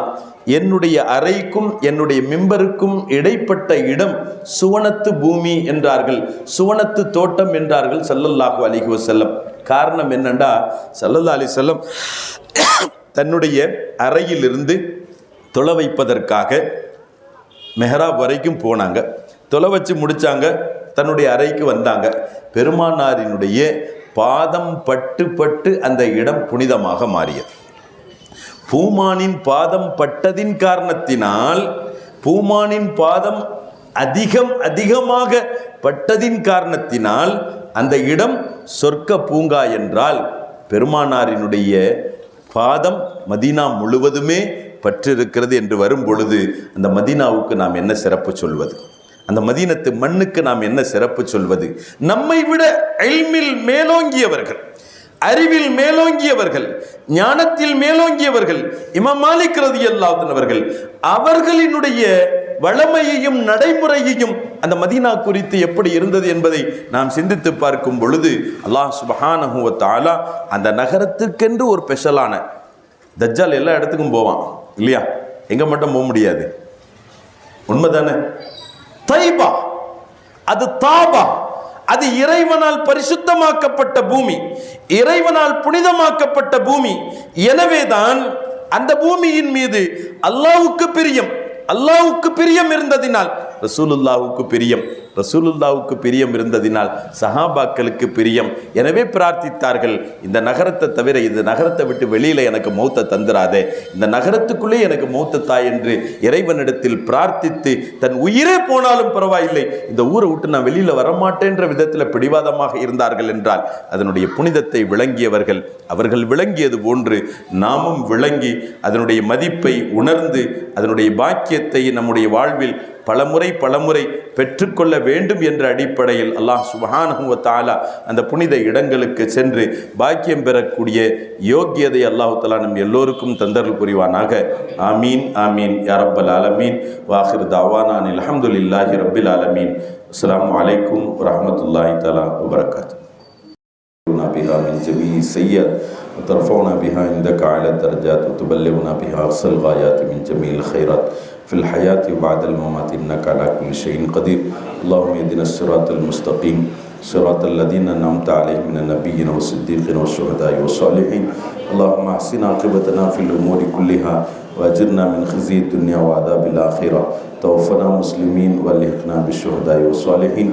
என்னுடைய அறைக்கும் என்னுடைய மிம்பருக்கும் இடைப்பட்ட இடம் சுவனத்து பூமி என்றார்கள், சுவனத்து தோட்டம் என்றார்கள் ஸல்லல்லாஹு அலைஹி வஸல்லம். காரணம் என்னண்டா, ஸல்லல்லாஹு அலைஹி வஸல்லம் தன்னுடைய அறையிலிருந்து தொலை வைப்பதற்காக மெஹராப் வரைக்கும் போனாங்க. தொலை வச்சு முடித்தாங்க, தன்னுடைய அறைக்கு வந்தாங்க. பெருமானாரினுடைய பாதம் பட்டு பட்டு அந்த இடம் புனிதமாக மாறியது. பூமானின் பாதம் பட்டதின் காரணத்தினால், பூமானின் பாதம் அதிகமாக பட்டதின் காரணத்தினால் அந்த இடம் சொர்க்க பூங்கா என்றால், பெருமானாரினுடைய பாதம் மதீனா முழுவதுமே பற்றிருக்கிறது என்று வரும் பொழுது, அந்த மதீனாவுக்கு நாம் என்ன சிறப்பு சொல்வது? அந்த மதீனத்து மண்ணுக்கு நாம் என்ன சிறப்பு சொல்வது? நம்மை விட இல்மில் மேலோங்கியவர்கள், அறிவில் மேலோங்கியவர்கள், ஞானத்தில் மேலோங்கியவர்கள் இமாம் மாலிக் ரலியல்லாஹு அன்ஹு அவர்கள், அவர்களினுடைய வளமையையும் நடைமுறையையும் அந்த மதீனா குறித்து எப்படி இருந்தது என்பதை நாம் சிந்தித்து பார்க்கும் பொழுது, அல்லாஹ் சுப்ஹானஹு வ தஆலா அந்த நகரத்துக்கென்று ஒரு ஸ்பெஷலான, தஜ்ஜால் எல்லா இடத்துக்கும் போவான் இல்லையா? எங்க மட்டும் போக முடியாது, உண்மைதானே? தைபா, அது தாபா, அது இறைவனால் பரிசுத்தமாக்கப்பட்ட பூமி, இறைவனால் புனிதமாக்கப்பட்ட பூமி. எனவேதான் அந்த பூமியின் மீது அல்லாஹ்வுக்கு பிரியம், அல்லாஹ்வுக்கு பிரியம் இருந்ததினால் ரசூலுல்லாஹ்வுக்கு பிரியம், ரசூலுல்லாஹ்வுக்கு பிரியம் இருந்ததினால் சஹாபாக்களுக்கு பிரியம். எனவே பிரார்த்தித்தார்கள், இந்த நகரத்தை தவிர இந்த நகரத்தை விட்டு வெளியில எனக்கு மௌத்தை தந்துராதே, இந்த நகரத்துக்குள்ளே எனக்கு மௌத்தை தாய் என்று இறைவனிடத்தில் பிரார்த்தித்து, தன் உயிரே போனாலும் பரவாயில்லை, இந்த ஊரை விட்டு நான் வெளியில வரமாட்டேன்ற விதத்தில் பிடிவாதமாக இருந்தார்கள் என்றால், அதனுடைய புனிதத்தை விளங்கியவர்கள், அவர்கள் விளங்கியது போன்று நாமும் விளங்கி அதனுடைய மதிப்பை உணர்ந்து அதனுடைய பாக்கியத்தை நம்முடைய வாழ்வில் பலமுறை பெற்றுக்கொள்ள வேண்டும் என்ற அடிப்படையில் அல்லாஹ் சுப்ஹானஹு வ தஆலா அந்த புனித இடங்களுக்கு சென்று பாக்கியம் பெறக்கூடிய யோக்கியதை அல்லாஹ் தஆலா நம் எல்லோருக்கும் தந்தருள் புரிவானாக. ஆமீன் ஆமீன் யா ரப்பல் ஆலமீன். வாஹிர் தாவானா அல்ஹம்துலில்லாஹி ரப்பில் ஆலமீன். அஸ்ஸலாமு அலைக்கும் வரஹ்மத்துல்லாஹி தஆலா வ பரகாத்துஹு. بها من جميع السيئات وترفعنا بها عندك على الدرجات وتبلغنا بها أقصى الغايات من جميع الخيرات في الحياة وبعد الممات إنك على كل شيء قدير. اللهم اهدنا الصراط المستقيم صراط الذين أنعمت عليهم من النبيين والصديقين والشهداء والصالحين. اللهم احسن عاقبتنا في الأمور كلها وأجرنا من خزي الدنيا وعذاب الآخرة. توفنا مسلمين والحقنا بالشهداء والصالحين.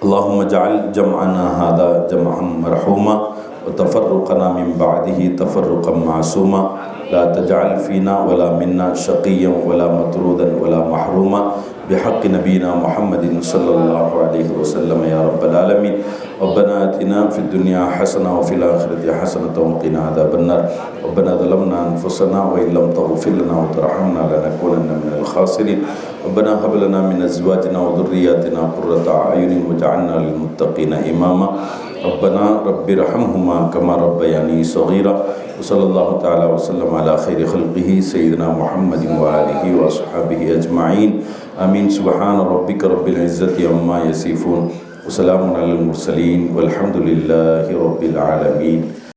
اللهم اجعل جمعنا هذا جمعا مرحوما وتفرقنا من بعده تفرقا معصوما. لا تجعل فينا ولا منا شقيا ولا مطرودا ولا محروما بحق نبينا محمد صلى الله عليه وسلم يا رب العالمين. ربنا آتنا في الدنيا حسنة وفي الآخرة حسنة وقنا عذاب النار. ربنا ظلمنا أنفسنا وإن لم تغفر لنا وترحمنا لنكونن من الخاسرين. ربنا هب لنا من أزواجنا وذرياتنا قرة أعين واجعلنا للمتقين إماما. ربنا رب ارحمهما كما ربياني صغيرا. وصلى الله تعالى وسلم على خير خلقه سيدنا محمد وآله وأصحابه أجمعين. آمين. سبحان ربك رب العزة عما يصفون وسلام على المرسلين والحمد لله رب العالمين.